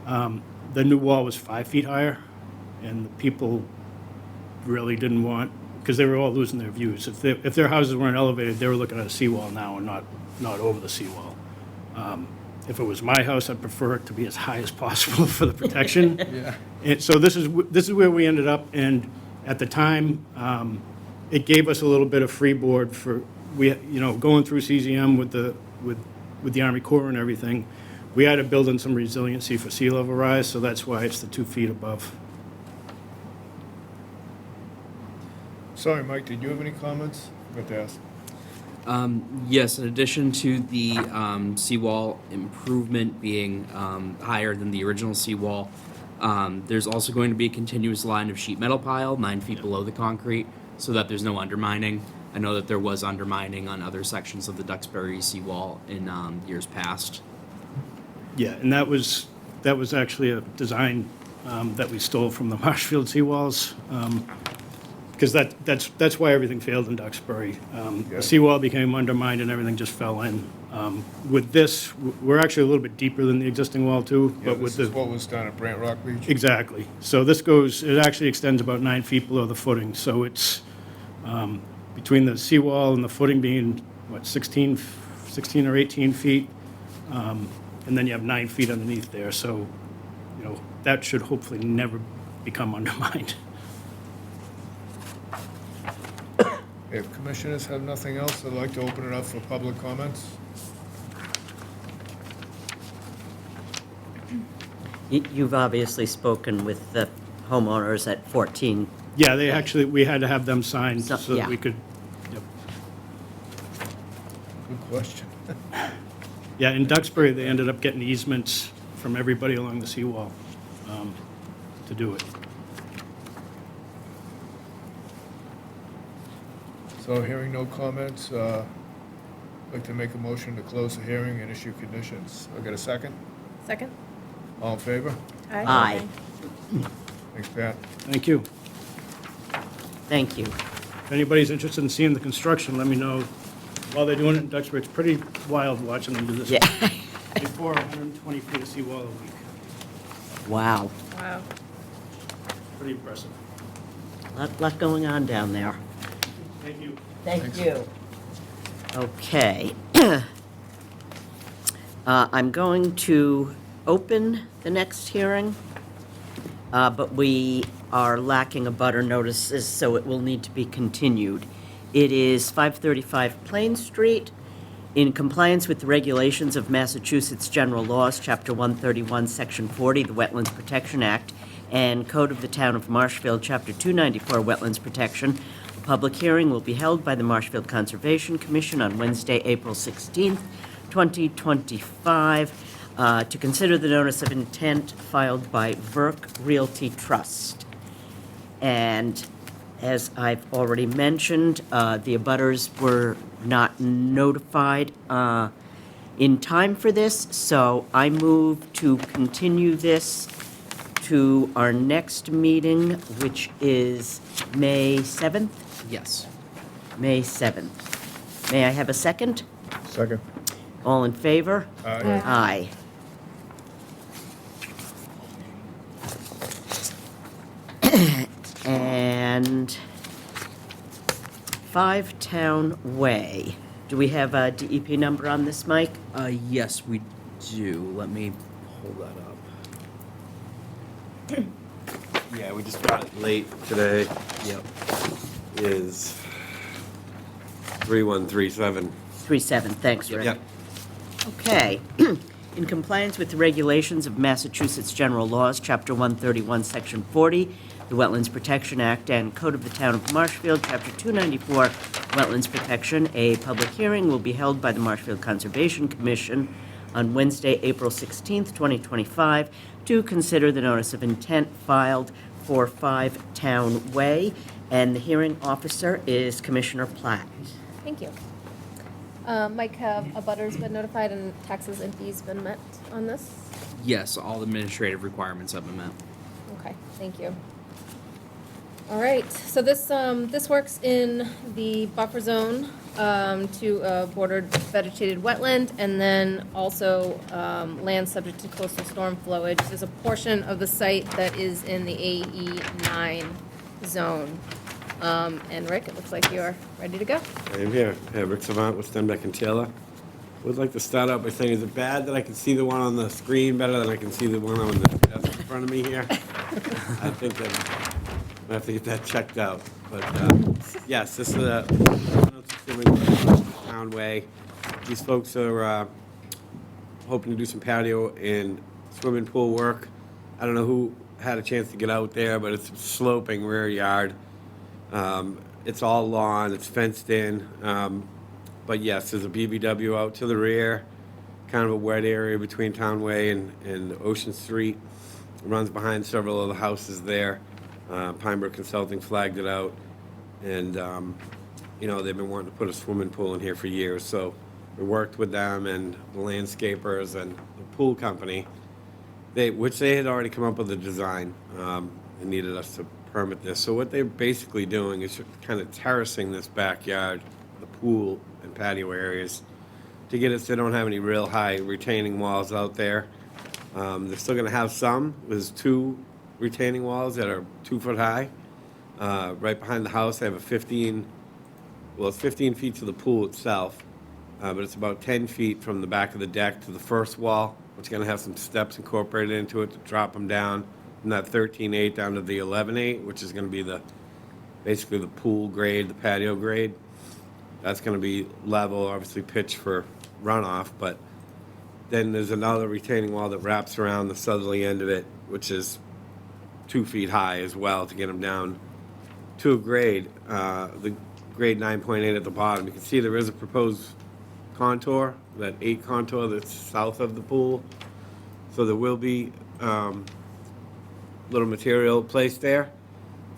the new wall was 5 feet higher, and the people really didn't want, because they were all losing their views. If their houses weren't elevated, they were looking at a seawall now and not over the seawall. If it was my house, I'd prefer it to be as high as possible for the protection. Yeah. And so this is where we ended up, and at the time, it gave us a little bit of freeboard for going through CZM with the Army Corps and everything. We had to build in some resiliency for sea level rise, so that's why it's the 2 feet above. Sorry, Mike, did you have any comments? I forgot to ask. Yes, in addition to the seawall improvement being higher than the original seawall, there's also going to be a continuous line of sheet metal pile 9 feet below the concrete, so that there's no undermining. I know that there was undermining on other sections of the Duxbury seawall in years past. Yeah, and that was actually a design that we stole from the Marshfield seawalls. because that's why everything failed in Duxbury. The seawall became undermined and everything just fell in. With this, we're actually a little bit deeper than the existing wall too, Yeah, but with this is the, what was done at Brant Rock Beach. exactly. So this goes, it actually extends about 9 feet below the footing, so it's between the seawall and the footing being, what, 16 or 18 feet, and then you have 9 feet underneath there, so, you know, that should hopefully never become undermined. If commissioners have nothing else, I'd like to open it up for public comments. You've obviously spoken with the homeowners at 14. Yeah, they actually, we had to have them sign so yeah. that we could, yep. Good question. Yeah, in Duxbury, they ended up getting easements from everybody along the seawall to do it. So hearing no comments, I'd like to make a motion to close the hearing and issue conditions. I got a second? Second? All in favor? Aye. Thanks, Pat. Thank you. Thank you. If anybody's interested in seeing the construction, let me know. While they're doing it in Duxbury, it's pretty wild watching them do this. Yeah. They pour 120 feet of seawall a week. Wow. Wow. Pretty impressive. Lot going on down there. Thank you. Thank you. Okay. I'm going to open the next hearing, but we are lacking a butter notices, so it will need to be continued. It is 535 Plain Street. In compliance with the regulations of Massachusetts General Laws, Chapter 131, Section 40, the Wetlands Protection Act, and Code of the Town of Marshfield, Chapter 294, Wetlands Protection, a public hearing will be held by the Marshfield Conservation Commission on Wednesday, April 16th, 2025, to consider the notice of intent filed by Verk Realty Trust. And as I've already mentioned, the abutters were not notified in time for this, so I move to continue this to our next meeting, which is May 7th? Yes. May 7th. May I have a second? Second. All in favor? Aye. Aye. And 5 Town Way. Do we have a DEP number on this, Mike? Yes, we do. Let me pull that up. Yeah, we just got it late today. Yep. Is 3137. 37, thanks, Rick. Yep. Okay. In compliance with the regulations of Massachusetts General Laws, Chapter 131, Section 40, the Wetlands Protection Act, and Code of the Town of Marshfield, Chapter 294, Wetlands Protection, a public hearing will be held by the Marshfield Conservation Commission on Wednesday, April 16th, 2025, to consider the notice of intent filed for 5 Town Way, and the hearing officer is Commissioner Platt. Thank you. Mike, have abutters been notified and taxes and fees been met on this? Yes, all administrative requirements have been met. Okay, thank you. All right, so this works in the buffer zone to a bordered vegetated wetland, and then also land subject to coastal storm flowage. There's a portion of the site that is in the AE9 zone. And Rick, it looks like you're ready to go. I am here. Rick Savant with Stenbeck and Taylor. Would like to start out by saying, is it bad that I can see the one on the screen better than I can see the one on the desk in front of me here? I think that I have to get that checked out. But yes, this is a Town Way. These folks are hoping to do some patio and swimming pool work. I don't know who had a chance to get out there, but it's sloping rear yard. It's all lawn, it's fenced in. But yes, there's a BBW out to the rear, kind of a wet area between Town Way and Ocean Street. It runs behind several of the houses there. Pinebrook Consulting flagged it out. And, you know, they've been wanting to put a swimming pool in here for years. So we worked with them and the landscapers and the pool company, which they had already come up with a design and needed us to permit this. So what they're basically doing is kind of terracing this backyard, the pool and patio areas, to get us, they don't have any real high retaining walls out there. They're still gonna have some. There's 2 retaining walls that are 2 foot high. Right behind the house, they have it's 15 feet to the pool itself, but it's about 10 feet from the back of the deck to the first wall, which is gonna have some steps incorporated into it to drop them down from that 13.8 down to the 11.8, which is gonna be basically the pool grade, the patio grade. That's gonna be level, obviously pitched for runoff, but then there's another retaining wall that wraps around the southerly end of it, which is 2 feet high as well, to get them down to a grade, the grade 9.8 at the bottom. You can see there is a proposed contour, that 8 contour that's south of the pool. So there will be little material placed there.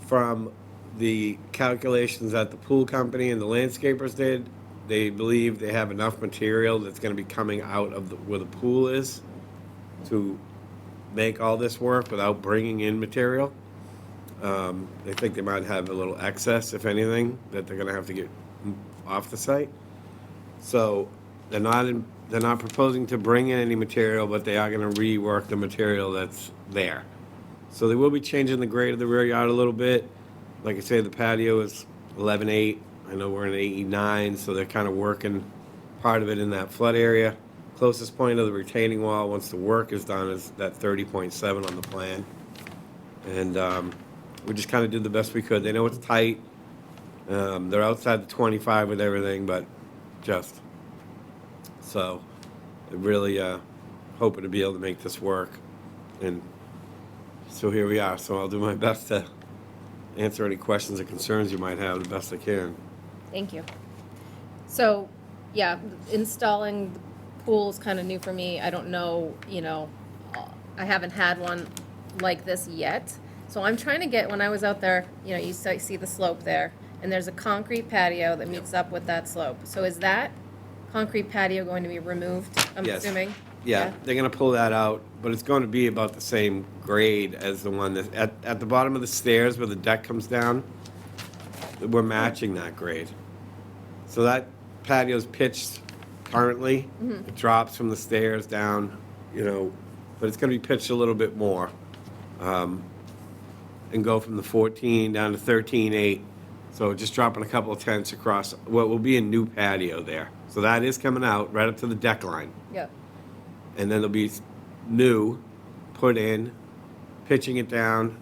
From the calculations that the pool company and the landscapers did, they believe they have enough material that's gonna be coming out of where the pool is to make all this work without bringing in material. They think they might have a little excess, if anything, that they're gonna have to get off the site. So they're not proposing to bring in any material, but they are gonna rework the material that's there. So they will be changing the grade of the rear yard a little bit. Like I say, the patio is 11.8. I know we're in 8.9, so they're kind of working part of it in that flood area. Closest point of the retaining wall, once the work is done, is that 30.7 on the plan. And we just kind of did the best we could. They know it's tight. They're outside the 25 with everything, but just. So they're really hoping to be able to make this work. And so here we are. So I'll do my best to answer any questions or concerns you might have the best I can. Thank you. So, yeah, installing the pool is kind of new for me. I don't know, I haven't had one like this yet. So I'm trying to get, when I was out there, you see the slope there, and there's a concrete patio that meets up with that slope. So is that concrete patio going to be removed, I'm Yes. assuming? Yeah, they're gonna pull that out, but it's going to be about the same grade as the one that, at the bottom of the stairs where the deck comes down, we're matching that grade. So that patio's pitched currently. It drops from the stairs down, but it's gonna be pitched a little bit more. And go from the 14 down to 13.8. So just dropping a couple of tenths across what will be a new patio there. So that is coming out right up to the deck line. Yep. And then there'll be new put in, pitching it down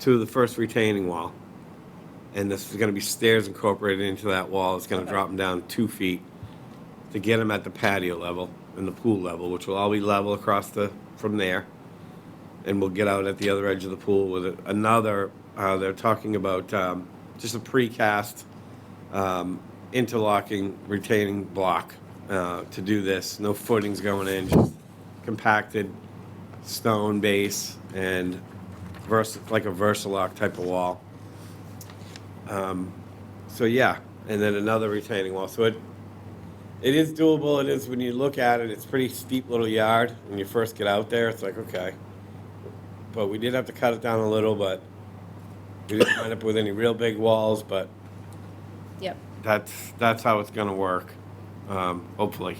to the first retaining wall. And this is gonna be stairs incorporated into that wall. It's gonna drop them down 2 feet to get them at the patio level and the pool level, which will all be level across from there. And we'll get out at the other edge of the pool with another, they're talking about just a precast interlocking retaining block to do this. No footings going in, just compacted stone base and like a Versalock type of wall. So yeah, and then another retaining wall. So it is doable. It is, when you look at it, it's a pretty steep little yard. When you first get out there, it's like, okay. But we did have to cut it down a little, but we didn't wind up with any real big walls, but Yep. that's how it's gonna work, hopefully.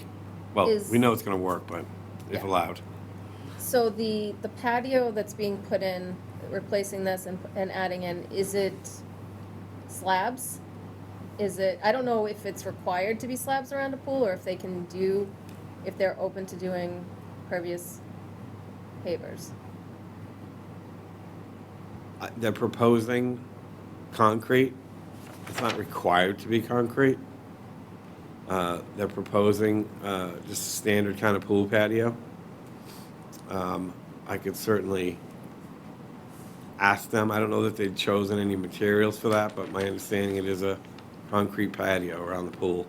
Well, we know it's gonna work, but if allowed. So the patio that's being put in, replacing this and adding in, is it slabs? I don't know if it's required to be slabs around a pool, or if if they're open to doing pervious pavers. They're proposing concrete. It's not required to be concrete. They're proposing just a standard kind of pool patio. I could certainly ask them. I don't know that they've chosen any materials for that, but my understanding it is a concrete patio around the pool.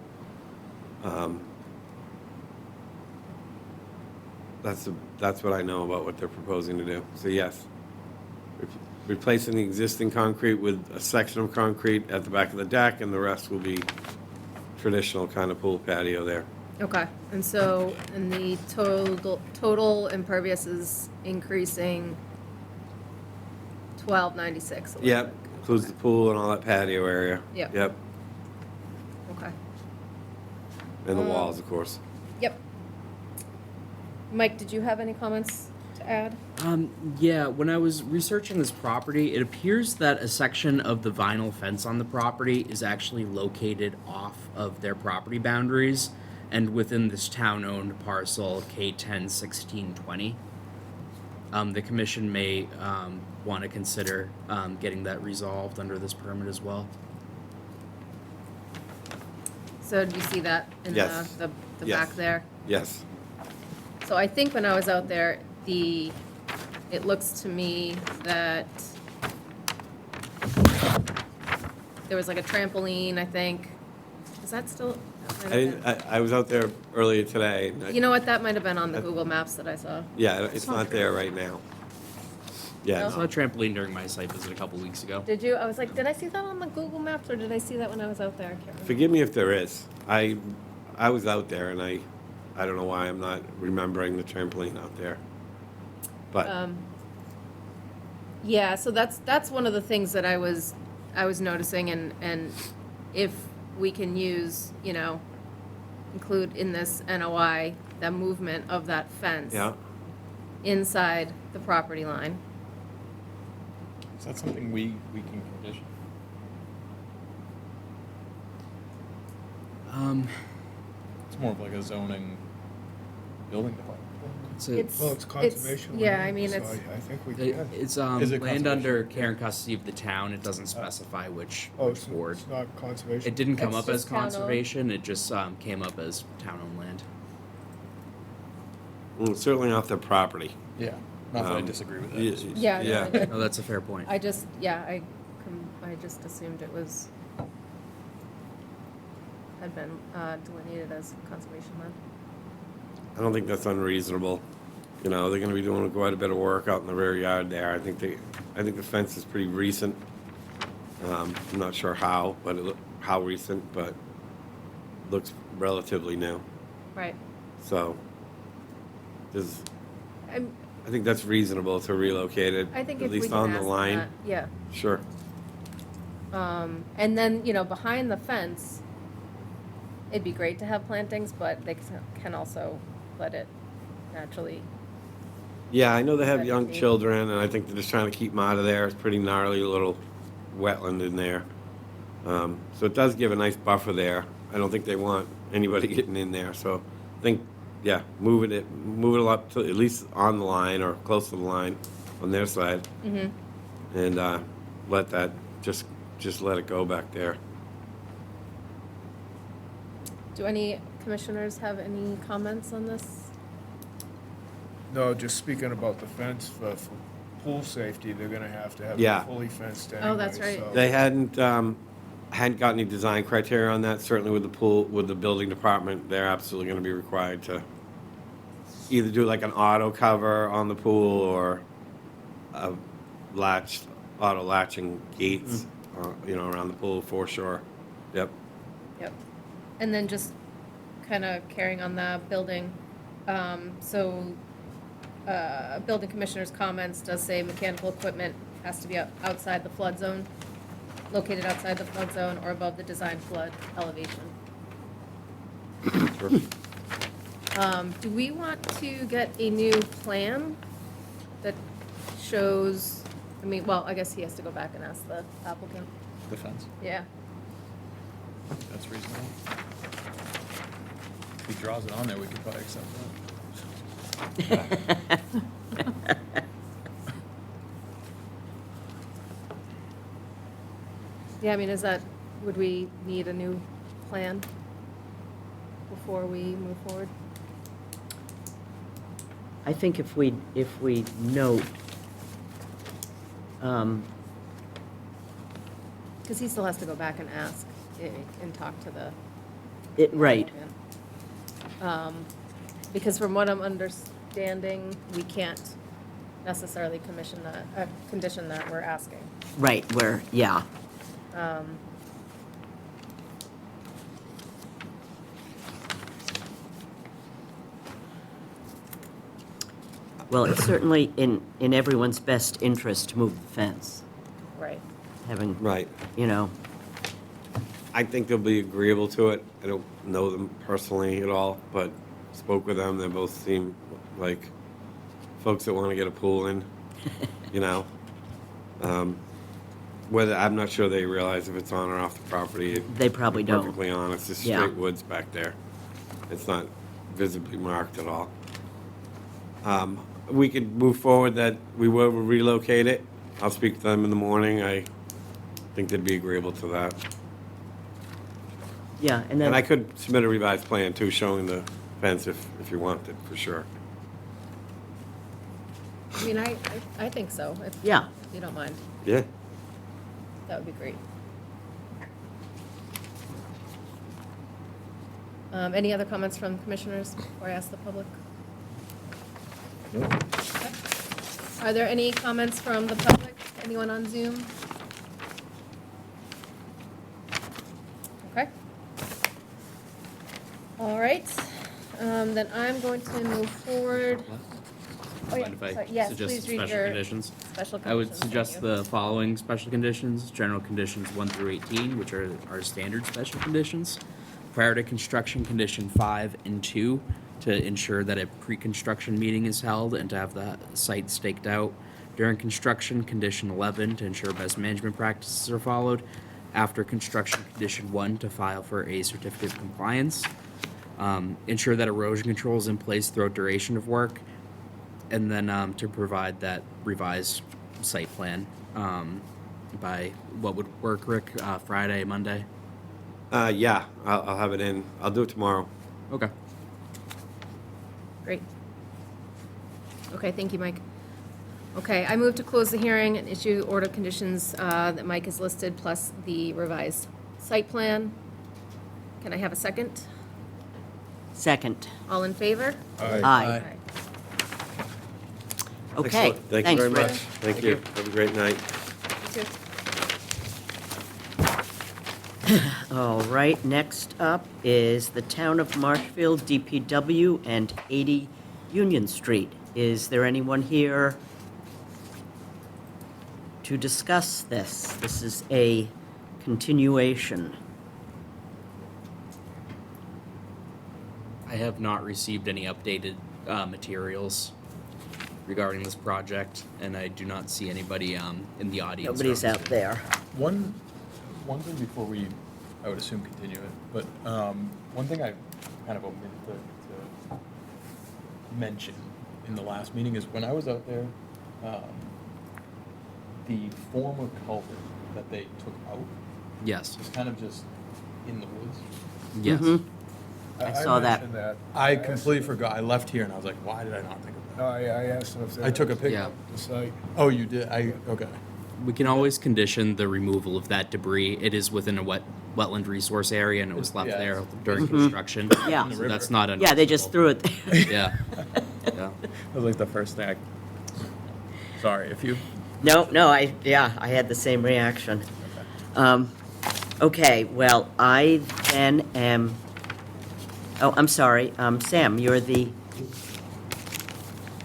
That's what I know about what they're proposing to do. So yes, replacing the existing concrete with a section of concrete at the back of the deck, and the rest will be traditional kind of pool patio there. Okay, and the total impervious is increasing 1296. Yep, includes the pool and all that patio area. Yep. Yep, Okay. and the walls, of course. Yep. Mike, did you have any comments to add? Yeah, when I was researching this property, it appears that a section of the vinyl fence on the property is actually located off of their property boundaries and within this town-owned parcel K101620. The commission may want to consider getting that resolved under this permit as well. So do you see that in Yes. the Yes. back there? Yes. So I think when I was out there, it looks to me that there was like a trampoline, I think. Is that still? I was out there earlier today. And You know what, that might have been on the Google Maps that I saw. Yeah, it's not there right now. Yeah, I saw a trampoline during my site visit a couple weeks ago. Did you? I was like, did I see that on the Google Maps or did I see that when I was out there? I can't remember. forgive me if there is. I was out there and I don't know why I'm not remembering the trampoline out there. But Yeah, so that's one of the things that I was noticing, and if we can use, include in this NOI the movement of that fence yeah, inside the property line. Is that something we can condition? It's more of like a zoning building department. Well, it's conservation. Yeah, land, I mean, so it's. I think we It- can. It's Is it land conservation? under care and custody of the town. It doesn't specify which Oh, board. it's not conservation? It didn't come It's up as just town-owned. conservation. It just came up as town-owned land. certainly off their property. Yeah, not that I Um, disagree with that. y- It's just- Yeah, no, Yeah. I did. Oh, that's a fair point. I just assumed it was, had been delineated as conservation land. I don't think that's unreasonable. They're gonna be doing quite a bit of work out in the rear yard there. I think the fence is pretty recent. I'm not sure how recent, but looks relatively new. Right. So, I I'm, think that's reasonable to relocate it, I think at if we least can on the ask line. that, yeah. Sure. And then, behind the fence, it'd be great to have plantings, but they can also let it naturally. Yeah, I know they have young Vegetate. children, and I think they're just trying to keep them out of there. It's pretty gnarly little wetland in there. So it does give a nice buffer there. I don't think they want anybody getting in there, so I think, yeah, move it up to at least on the line or close to the line on their side. Mm-hmm. And let that, just let it go back there. Do any commissioners have any comments on this? No, just speaking about the fence for pool safety, they're gonna have to have Yeah. it fully fenced anyway. Oh, that's right. so- They hadn't got any design criteria on that. Certainly with the pool, with the building department, they're absolutely gonna be required to either do like an auto cover on the pool or a auto latching gates, around the pool for sure. Yep. Yep. And then just kind of carrying on the building, building commissioner's comments does say mechanical equipment has to be outside the flood zone, located outside the flood zone or above the design flood elevation. Sure. Do we want to get a new plan that shows, I guess he has to go back and ask the applicant. The fence, Yeah. that's reasonable. If he draws it on there, we could probably accept that. Yeah, would we need a new plan before we move forward? I think if we note, Because he still has to go back and ask and talk to the. right, applicant. Because from what I'm understanding, we can't necessarily condition that we're asking. right, where, yeah. Well, it's certainly in everyone's best interest to move the fence, Right. having, Right. you know, I think they'll be agreeable to it. I don't know them personally at all, but spoke with them. They both seem like folks that want to get a pool in, you know. Whether, I'm not sure they realize if it's on or off the property. They probably To be don't. Perfectly honest, it's Yeah. straight woods back there. It's not visibly marked at all. We could move forward that we will relocate it. I'll speak to them in the morning. I think they'd be agreeable to that. yeah, and then. And I could submit a revised plan too, showing the fence if you wanted, for sure. I mean, I think so, if Yeah. if you don't mind. Yeah. That would be great. Any other comments from commissioners before I ask the public? Okay. Are there any comments from the public? Anyone on Zoom? Okay. All right, then I'm going to move forward. Oh, yeah, Mind if I sorry. Yes, suggest please some read special your conditions? special I would conditions. Thank suggest you. the following special conditions: general conditions 1 through 18, which are our standard special conditions. Prior to construction, condition 5 and 2, to ensure that a pre-construction meeting is held and to have the site staked out. During construction, condition 11, to ensure best management practices are followed. After construction, condition 1, to file for a certificate of compliance. Ensure that erosion control is in place throughout duration of work. And then to provide that revised site plan by what would work, Rick? Friday, Monday? Yeah, I'll have it in. I'll do it tomorrow. Okay. Great. Okay, thank you, Mike. Okay, I move to close the hearing and issue order of conditions that Mike has listed, plus the revised site plan. Can I have a second? Second. All in favor? Aye. Okay. Excellent. Thank you Thanks, very Rick. much. Thank you. Have a great night. You too. All right, next up is the Town of Marshfield, DPW, and 80 Union Street. Is there anyone here to discuss this? This is a continuation. I have not received any updated materials regarding this project, and I do not see anybody in the audience. Nobody's or on out Zoom. there. One thing before we, I would assume continue it, but one thing I kind of omitted to mention in the last meeting is when I was out there, the former culvert that they took out Yes. was kind of just in the woods. Yes. Mhm. I saw that. mentioned that. I completely forgot. I left here and I was like, why did I not think of No, that? I asked them if they. I took a was picture. Yeah. The site. Oh, you did? Okay. We can always condition the removal of that debris. It is within a wetland resource area, and it was left Yeah. there during construction. Yeah. So that's not Yeah, they just threw it there. Yeah. Yeah. That was like the first thing sorry if you. No, I had the same reaction. Okay, well, I then am, oh, I'm sorry, Sam, you're the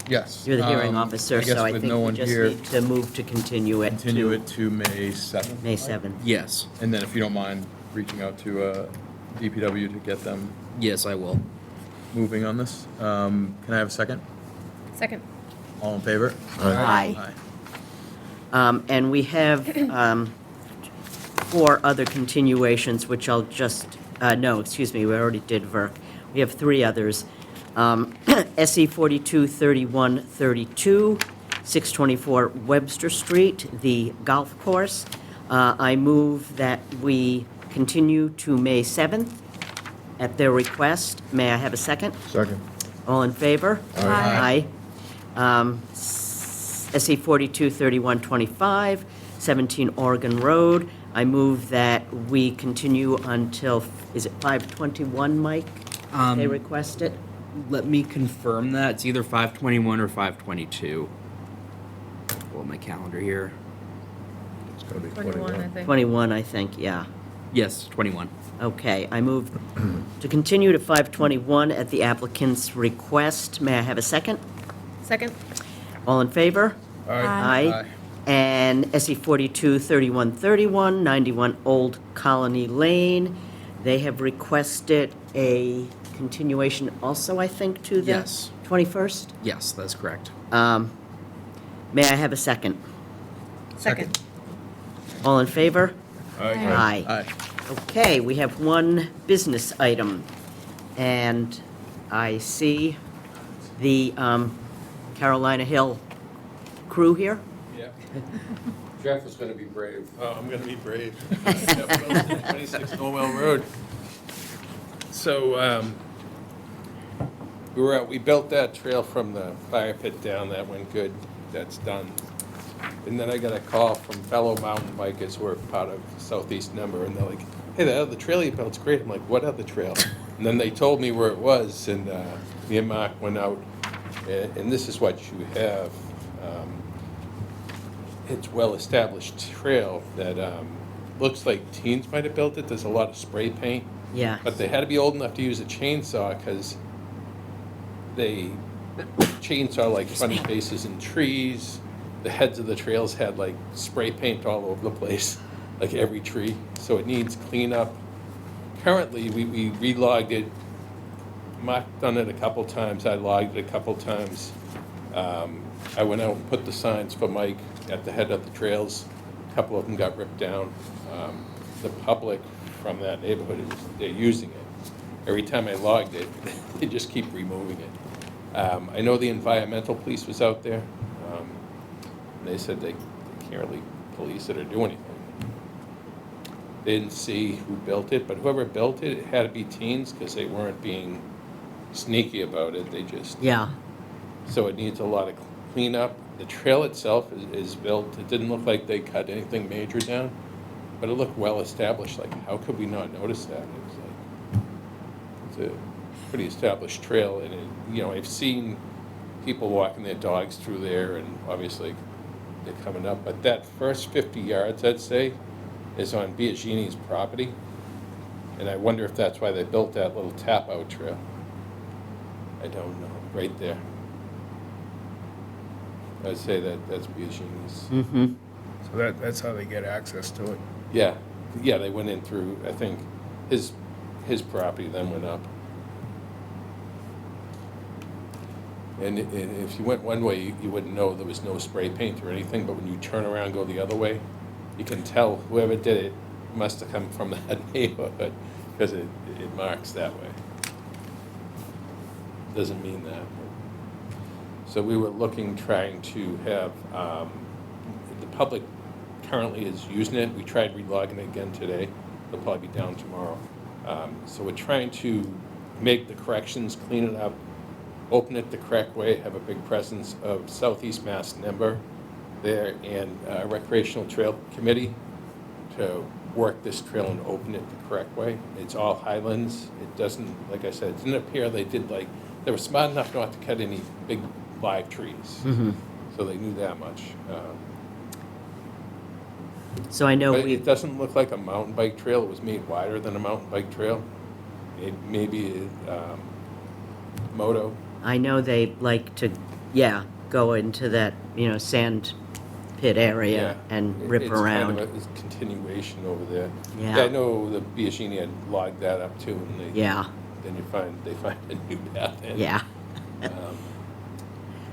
Yes. hearing officer, I guess so I with think no we one just here, need to move to continue it continue to it to May 7th. May 7th. Yes. And then if you don't mind reaching out to DPW to get them Yes, I will. moving on this. Can I have a second? Second. All in favor? Aye. And we have 4 other continuations, which I'll just, no, excuse me, we already did Verk. We have 3 others. SE 423132, 624 Webster Street, the golf course. I move that we continue to May 7th at their request. May I have a second? Second. All in favor? Aye. Aye. SE 423125, 17 Oregon Road. I move that we continue until, is it 5/21, Mike? They request it? Let me confirm that. It's either 5/21 or 5/22. Pull up my calendar here. It's gonna be 21, I think. 21, I think, yeah. Yes, 21. Okay, I move to continue to 5/21 at the applicant's request. May I have a second? Second? All in favor? Aye. Aye. And SE 42, 3131, 91 Old Colony Lane. They have requested a continuation also, I think, to the Yes. 21st? Yes, that's correct. May I have a second? Second. All in favor? Aye. Aye. Okay, we have one business item, and I see the Carolina Hill crew here. Yeah. Jeff is gonna be brave. Oh, I'm gonna be brave. 26 Norwell Road. So, we built that trail from the fire pit down, that went good, that's done. And then I got a call from fellow mountain bikers who are part of Southeast Number, and they're like, hey, that other trail you built's great. I'm like, what other trail? And then they told me where it was, and me and Mark went out, and this is what you have. It's well-established trail that looks like teens might have built it. There's a lot of spray paint. Yeah. But they had to be old enough to use a chainsaw because they chainsaw like funny faces in trees. The heads of the trails had like spray paint all over the place, like every tree. So it needs cleanup. Currently, we re-logged it. Mark done it a couple times. I logged it a couple times. I went out and put the signs for Mike at the head of the trails. A couple of them got ripped down. The public from that neighborhood, they're using it. Every time I logged it, they just keep removing it. I know the environmental police was out there. They said they can't really police it or do anything. They didn't see who built it, but whoever built it, it had to be teens because they weren't being sneaky about it. They just... Yeah. So it needs a lot of cleanup. The trail itself is built. It didn't look like they cut anything major down, but it looked well established. Like, how could we not notice that? It was like, it's a pretty established trail, and it, you know, I've seen people walking their dogs through there, and obviously they're coming up. But that first 50 yards, I'd say, is on Biagini's property, and I wonder if that's why they built that little tap-out trail. I don't know. Right there. I'd say that's Biagini's. Mm-hmm. So that's how they get access to it. Yeah, yeah, they went in through, I think, his property, then went up. And if you went one way, you wouldn't know there was no spray paint or anything, but when you turn around and go the other way, you can tell whoever did it must have come from that neighborhood, because it marks that way. Doesn't mean that. So we were trying to have, the public currently is using it. We tried relogging it again today. It'll probably be down tomorrow. So we're trying to make the corrections, clean it up, open it the correct way, have a big presence of Southeast Mass member there and Recreational Trail Committee to work this trail and open it the correct way. It's all highlands. It doesn't, like I said, it didn't appear they were smart enough not to cut any big live trees. Mm-hmm. So they knew that much. So I know But it doesn't look like a mountain bike trail. It was made wider than a mountain bike trail. It maybe moto. I know they like to, go into that, sand pit area and rip around. It's kind of a continuation over there. Yeah. I know the Biagini had logged that up too, and then they find a new path in. Yeah.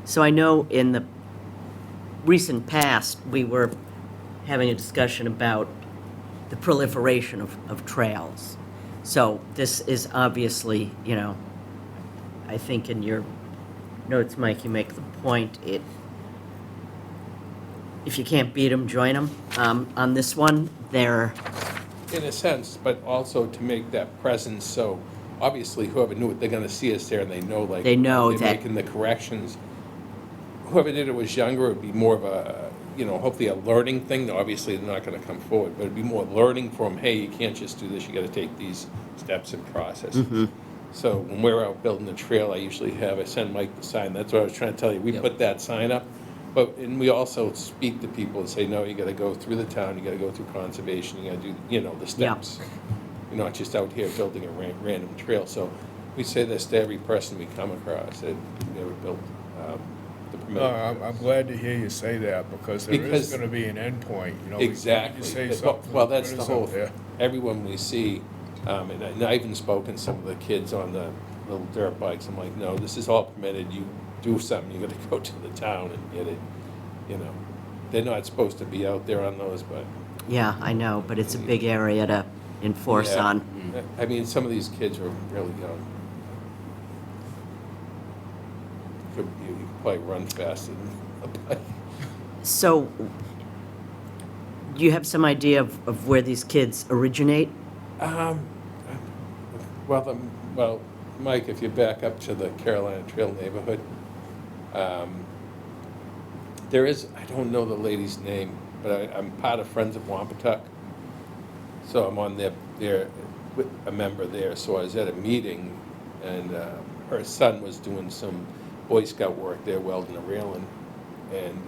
So I know in the recent past, we were having a discussion about the proliferation of trails. So this is obviously, I think in your notes, Mike, you make the point, if you can't beat them, join them. On this one, they're... In a sense, but also to make that presence, so obviously whoever knew it, they're gonna see us there and they know They know they're that- making the corrections. Whoever did it was younger, it'd be more of a, hopefully a learning thing. Obviously, they're not gonna come forward, but it'd be more learning from, hey, you can't just do this, you gotta take these steps and processes. Mm-hmm. So when we're out building the trail, I send Mike the sign. That's what I was trying to tell you. We put that sign up, and we also speak to people and say, no, you gotta go through the town, you gotta go through conservation, you gotta do, the steps. You're not just out here building a random trail. So we say this to every person we come across that we ever built. the No, permitted. I'm glad to hear you say that, because there is Because- gonna be an endpoint, you know. You Exactly. say Well- something, Well, that's the put us whole, up there. everyone we see, and I even spoken to some of the kids on the little dirt bikes. I'm like, no, this is all permitted. You do something, you gotta go to the town and get it, you know. They're not supposed to be out there on those, but. Yeah, I know, but it's a big area to enforce Yeah. on. I mean, some of these kids are really young. You could probably run faster than a bike. So, do you have some idea of where these kids originate? Well, Mike, if you back up to the Carolina Trail neighborhood, there is, I don't know the lady's name, but I'm part of Friends of Wampatuck. So I'm on there with a member there. So I was at a meeting, and her son was doing some Boy Scout work there, welding a railing, and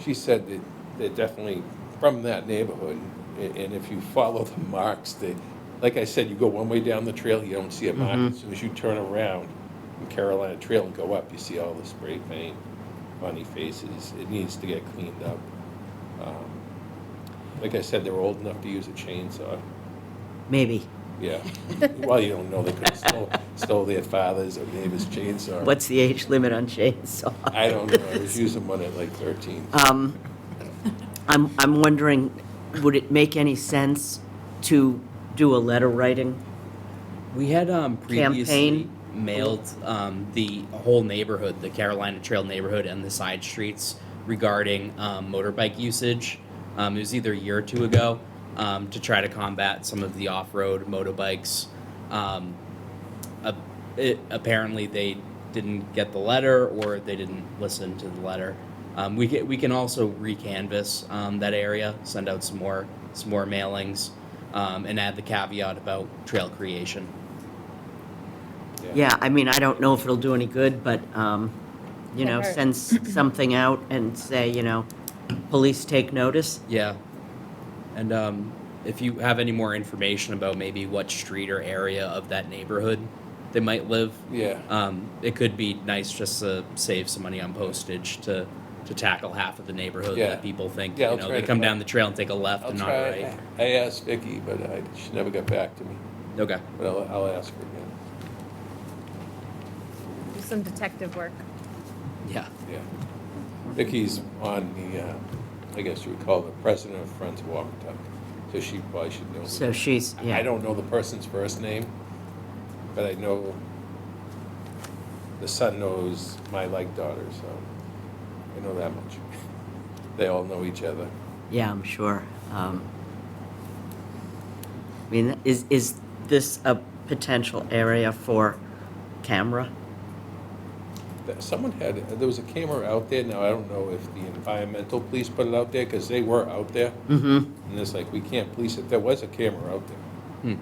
she said that they're definitely from that neighborhood. And if you follow the marks, like I said, you go one way down the trail, you don't see a mark. As soon as you turn around from Carolina Trail and go up, you see all the spray paint, funny faces. It needs to get cleaned up. Like I said, they're old enough to use a chainsaw. Maybe. Yeah. Well, you don't know. They could have stole their father's or neighbor's chainsaw. What's the age limit on chainsaw? I don't know. I was using one at like 13. I'm wondering, would it make any sense to do a letter writing? We had previously Campaign? mailed the whole neighborhood, the Carolina Trail neighborhood and the side streets regarding motorbike usage. It was either a year or two ago to try to combat some of the off-road motorbikes. Apparently they didn't get the letter, or they didn't listen to the letter. We can also recanvass that area, send out some more mailings, and add the caveat about trail creation. Yeah, I mean, I don't know if it'll do any good, but, you know, hurt. send something out and say, you know, police take notice. Yeah. And if you have any more information about maybe what street or area of that neighborhood they might live, it could be nice just to save some money on postage to tackle half of the neighborhood Yeah. that people think, Yeah, you I'll know, try they to come find- down the trail and take a left and not a right. I asked Vicky, but she never got back to me. Okay. But I'll ask her again. Do some detective work. Yeah. Yeah. Vicky's on the, I guess you would call her president of Friends of Wampatuck, so she probably should know. So she's, yeah. I don't know the person's first name, but I know the son knows my daughter, so I know that much. They all know each other. Yeah, I'm sure. I mean, is this a potential area for camera? Someone there was a camera out there. Now, I don't know if the environmental police put it out there, because they were out there. Mm-hmm. And it's like, we can't police it. There was a camera out there.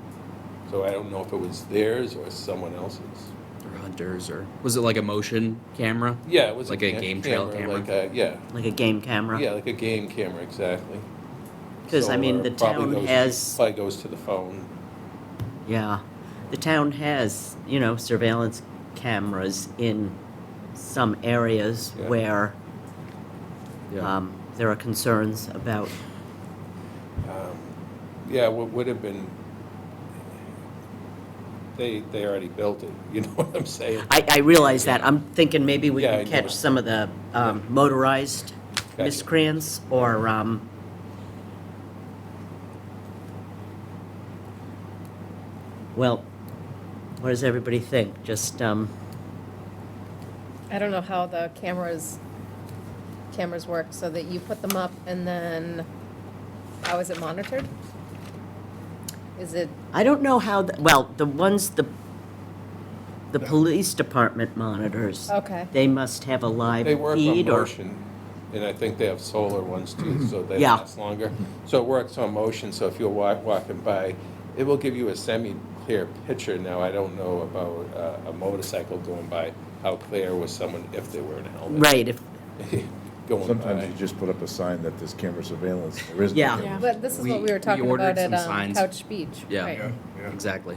So I don't know if it was theirs or someone else's. Or hunters, or was it like a motion camera? Yeah, it was like a game trail camera. Like a game camera? Yeah, like a game camera, exactly. 'Cause, I mean, Solar the probably town goes- has- Probably goes to the phone. Yeah. The town has, you know, surveillance cameras in some areas Yeah. where there are concerns about. Yeah, what would have been, they already built it, you know what I'm saying? I realize that. I'm thinking maybe we Yeah, I can know. catch some of the motorized Gotcha. miscreants, or well, what does everybody think? Just I don't know how the cameras work, so that you put them up and then how is it monitored? Is it, I don't know how, well, the ones the police department monitors. Okay. They must have a live They work on feed or. motion, and I think they have solar ones too, so they Yeah. last longer. So it works on motion, so if you're walking by, it will give you a semi-clear picture. Now, I don't know about a motorcycle going by, how clear was someone if they were in a helmet. Right, if, Going Sometimes by. you just put up a sign that there's camera surveillance. There isn't Yeah. camera but this is what we were We talking ordered about some at signs. Couch Beach, Yeah. right? Yeah. Exactly.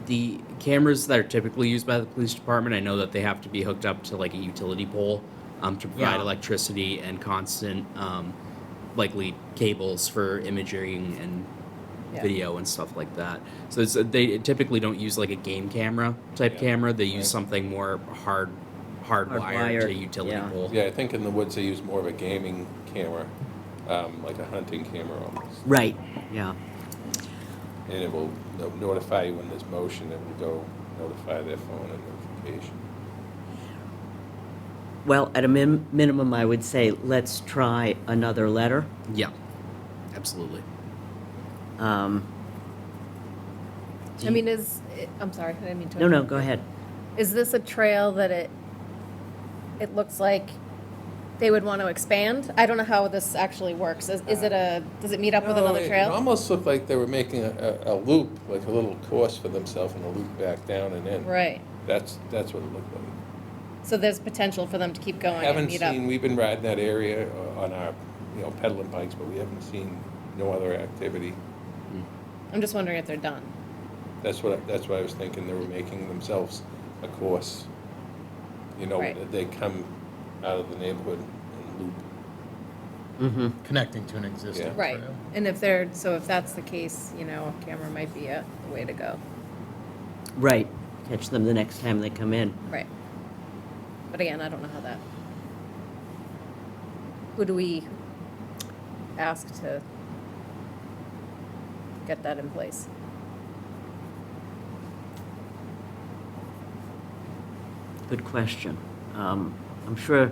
The cameras that are typically used by the police department, I know that they have to be hooked up to like a utility pole to provide Yeah. electricity and constant, likely cables for imaging and Yeah. video and stuff like that. So they typically don't use like a game camera type camera. They use something more hardwired Hardwired, to a utility yeah. pole. Yeah, I think in the woods they use more of a gaming camera, like a hunting camera almost. Right, yeah. And it will notify you when there's motion, it will go notify their phone and notification. Well, at a minimum, I would say, let's try another letter. Yeah, absolutely. I mean, I'm sorry, I didn't mean to. No, go ahead. Is this a trail that it looks like they would want to expand? I don't know how this actually works. Is it does it meet up with another It trail? almost looked like they were making a loop, like a little course for themselves and a loop back down and in. Right. That's what it looked like. So there's potential for them to keep going and meet up? We've been riding that area on our, pedaling bikes, but we haven't seen no other activity. I'm just wondering if they're done. That's what I was thinking, they were making themselves a course. Right. That they come out of the neighborhood and loop. Mm-hmm. Connecting to an existing Yeah. Right. trail. And if that's the case, a camera might be the way to go. Right. Catch them the next time they come in. Right. But again, I don't know how that. Who do we ask to get that in place? Good question. I'm sure,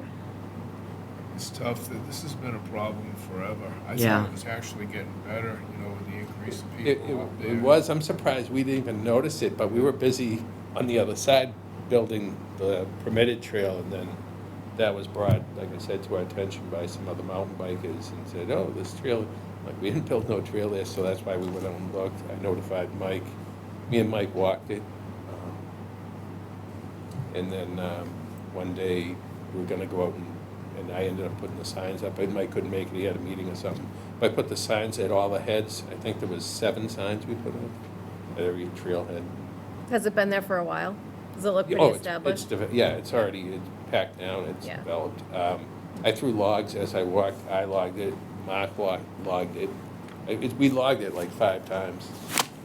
It's tough, that this has been a problem forever. I Yeah. thought it was actually getting better, with the increase of It people up there. was, I'm surprised we didn't even notice it, but we were busy on the other side building the permitted trail, and then that was brought, like I said, to our attention by some other mountain bikers and said, oh, this trail, like, we didn't build no trail there, so that's why we went out and looked. I notified Mike, me and Mike walked it. And then one day, we were gonna go out and I ended up putting the signs up, and Mike couldn't make it, he had a meeting or something. But I put the signs at all the heads, I think there was 7 signs we put up at every trailhead. Has it been there for a while? Does it look pretty Oh, established? it's already packed down, it's Yeah. developed. I threw logs as I walked, I logged it, Mark logged it. We logged it like 5 times,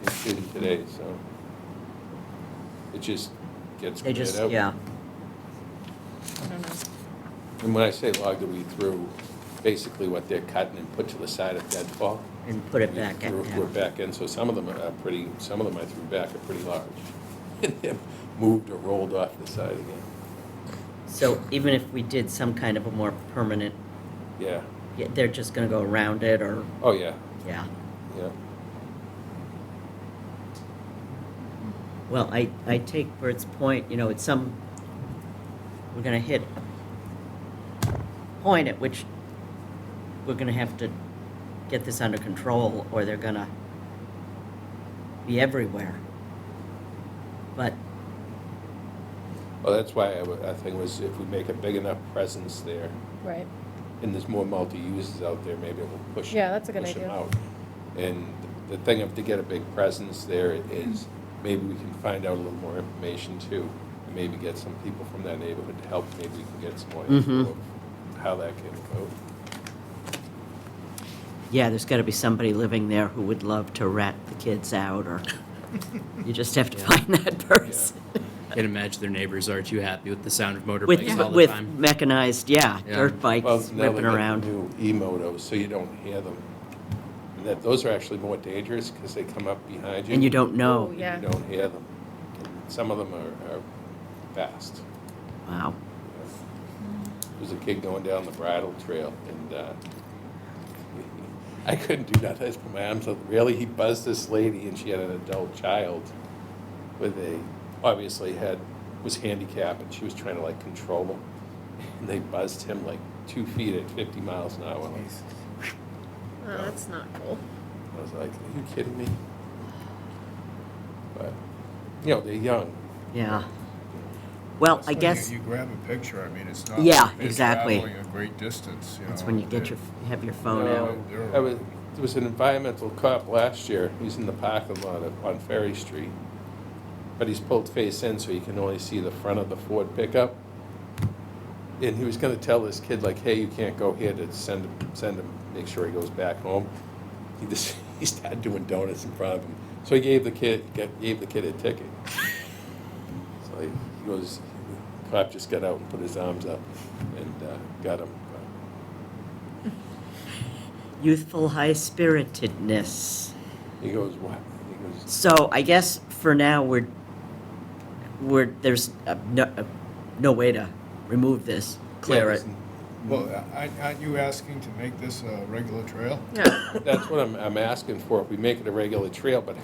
including today, so. It just gets they cleared just, out. yeah. I don't know. And when I say logged it, we threw basically what they're cutting and put to the side of deadfall. And put it We back in, threw it back in, so some of them I threw back are pretty large. And they've moved or rolled off the side again. So even if we did some kind of a more permanent, Yeah, they're just gonna go around it, or, oh, yeah, yeah. yeah. Well, I take Bert's point, it's we're gonna hit a point at which we're gonna have to get this under control, or they're gonna be everywhere. But, Well, that's why I think was if we make a big enough presence there, Right. and there's more multi-users out there, maybe it will push Yeah, that's a good push them idea. out. And the thing of to get a big presence there is maybe we can find out a little more information too, and maybe get some people from that neighborhood to help. Maybe we can get some more info of how that came about. yeah, there's gotta be somebody living there who would love to rat the kids out, or you just have to find that person. Can't imagine their neighbors are too happy with the sound of motorbikes With, all the with time. mechanized, Yeah. dirt bikes Well, now whipping they got around. the new e-motos, so you don't hear them. And those are actually more dangerous because they come up behind you. And you don't know. Oh, yeah. You don't hear them. And some of them are fast. Wow. There was a kid going down the bridle trail, and I couldn't do nothing. I just put my arms up. Really, he buzzed this lady, and she had an adult child with obviously was handicapped, and she was trying to control him. And they buzzed him 2 feet at 50 miles an hour. Oh, that's not cool. I was like, are you kidding me? But, they're young. Yeah. Well, That's I when guess, You grab a picture, it's not. Yeah, they're exactly. Traveling a great distance, that's when you get have your phone out. There was an environmental cop last year. He's in the parking lot on Ferry Street. but he's pulled face in, so you can only see the front of the Ford pickup. And he was gonna tell this kid, like, hey, you can't go here, to send him, make sure he goes back home. He started doing donuts in front of him. So he gave the kid a ticket. So he goes, the cop just got out and put his arms up and got him. Youthful high-spiritedness. He goes, what? He goes, So I guess for now, there's no way to remove this, clear it. Well, aren't you asking to make this a regular trail? That's what I'm asking for. If we make it a regular trail, but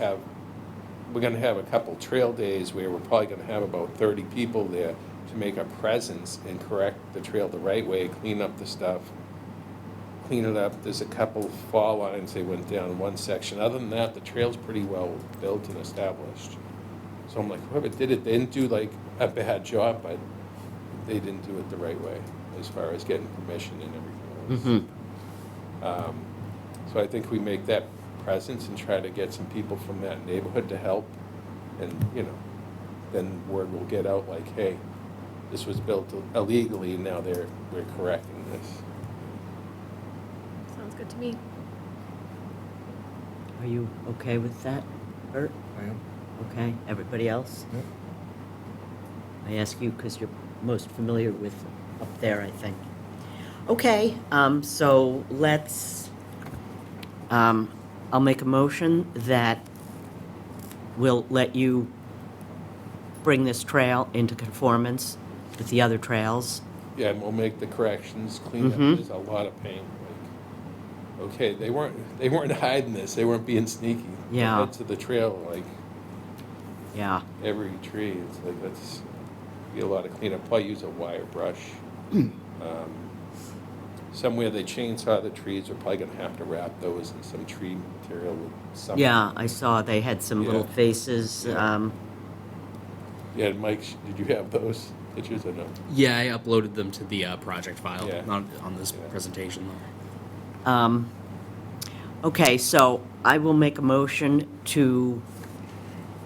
we're gonna have a couple trail days where we're probably gonna have about 30 people there to make a presence and correct the trail the right way, clean up the stuff, clean it up. There's a couple fall lines they went down one section. Other than that, the trail's pretty well built and established. So I'm like, whoever did it, they didn't do like a bad job, but they didn't do it the right way as far as getting permission and everything else. So I think we make that presence and try to get some people from that neighborhood to help, and then word will get out like, hey, this was built illegally, and now we're correcting this. Sounds good to me. Are you okay with that, Bert? I am. Okay, everybody else? Yep. I ask you because you're most familiar with up there, I think. Okay, so let's, I'll make a motion that we'll let you bring this trail into conformance with the other trails. Yeah, and we'll make the corrections, clean up. Mhm. There's a lot of paint. Like, okay, they weren't hiding this. They weren't being sneaky. Yeah. They head to the trail, like Yeah. every tree. It's like that's be a lot of cleanup. Probably use a wire brush. Somewhere they chainsaw the trees, we're probably gonna have to wrap those in some tree material with some. Yeah, I saw they had some little Yeah. faces. Yeah. Yeah, Mike, did you have those pictures or no? Yeah, I uploaded them to the project file, Yeah. not on this presentation though. Okay, so I will make a motion to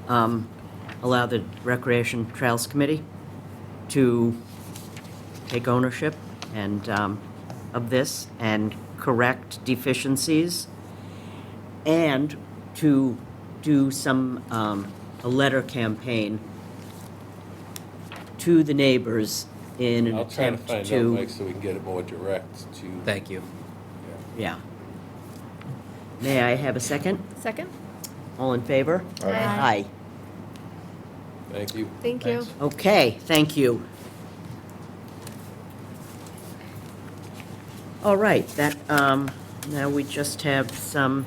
allow the Recreation Trails Committee to take ownership and of this and correct deficiencies, and to do some a letter campaign to the neighbors in an I'll try to attempt find out, to. Mike, so we can get it more direct to. Thank you. Yeah. May I have a second? Second? All in favor? Aye. Aye. Thank you. Thank you. Okay, thank you. All right, that, now we just have some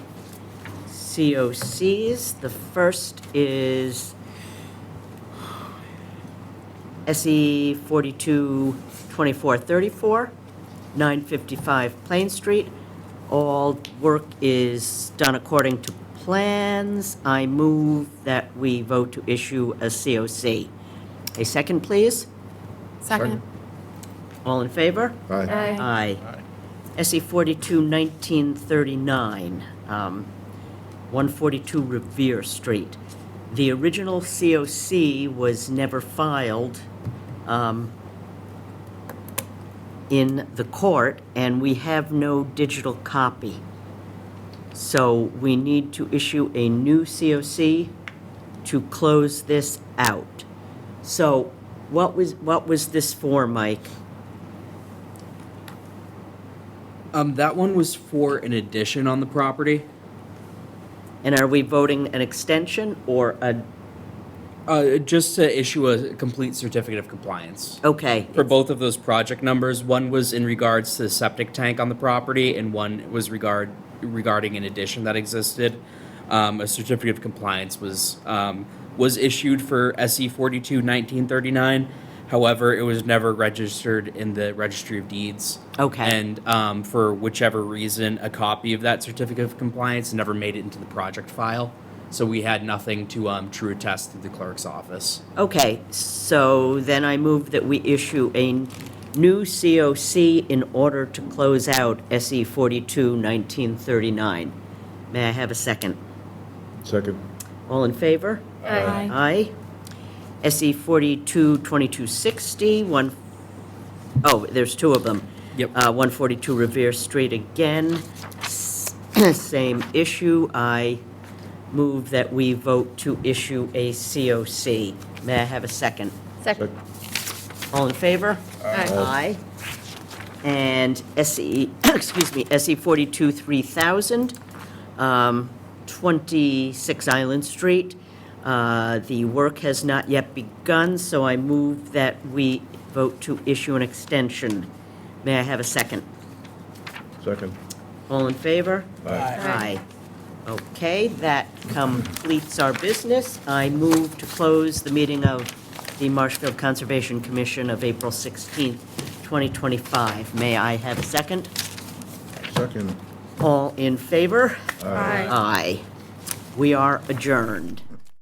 COCs. The first is SE 422434, 955 Plain Street. All work is done according to plans. I move that we vote to issue a COC. A second, please. Second. All in favor? Aye. Aye. SE 421939, 142 Revere Street. The original COC was never filed in the court, and we have no digital copy. So we need to issue a new COC to close this out. So what was this for, Mike? That one was for an addition on the property. And are we voting an extension or a, Just to issue a complete certificate of compliance. okay, For both of those project numbers, one was in regards to the septic tank on the property, and one was regarding an addition that existed. A certificate of compliance was issued for SE 421939. However, it was never registered in the Registry of Deeds. Okay. And for whichever reason, a copy of that certificate of compliance never made it into the project file. So we had nothing to true attest through the clerk's office. okay, so then I move that we issue a new COC in order to close out SE 421939. May I have a second? Second. All in favor? Aye. Aye. SE 422260, there's two of them. Yep. 142 Revere Street again, same issue. I move that we vote to issue a COC. May I have a second? Second. All in favor? Aye. Aye. And SE, excuse me, SE 42 3000, 26 Island Street. The work has not yet begun, so I move that we vote to issue an extension. May I have a second? Second. All in favor? Aye. Aye. Okay, that completes our business. I move to close the meeting of the Marshfield Conservation Commission of April 16th, 2025. May I have a second? Second. All in favor? Aye. Aye. We are adjourned.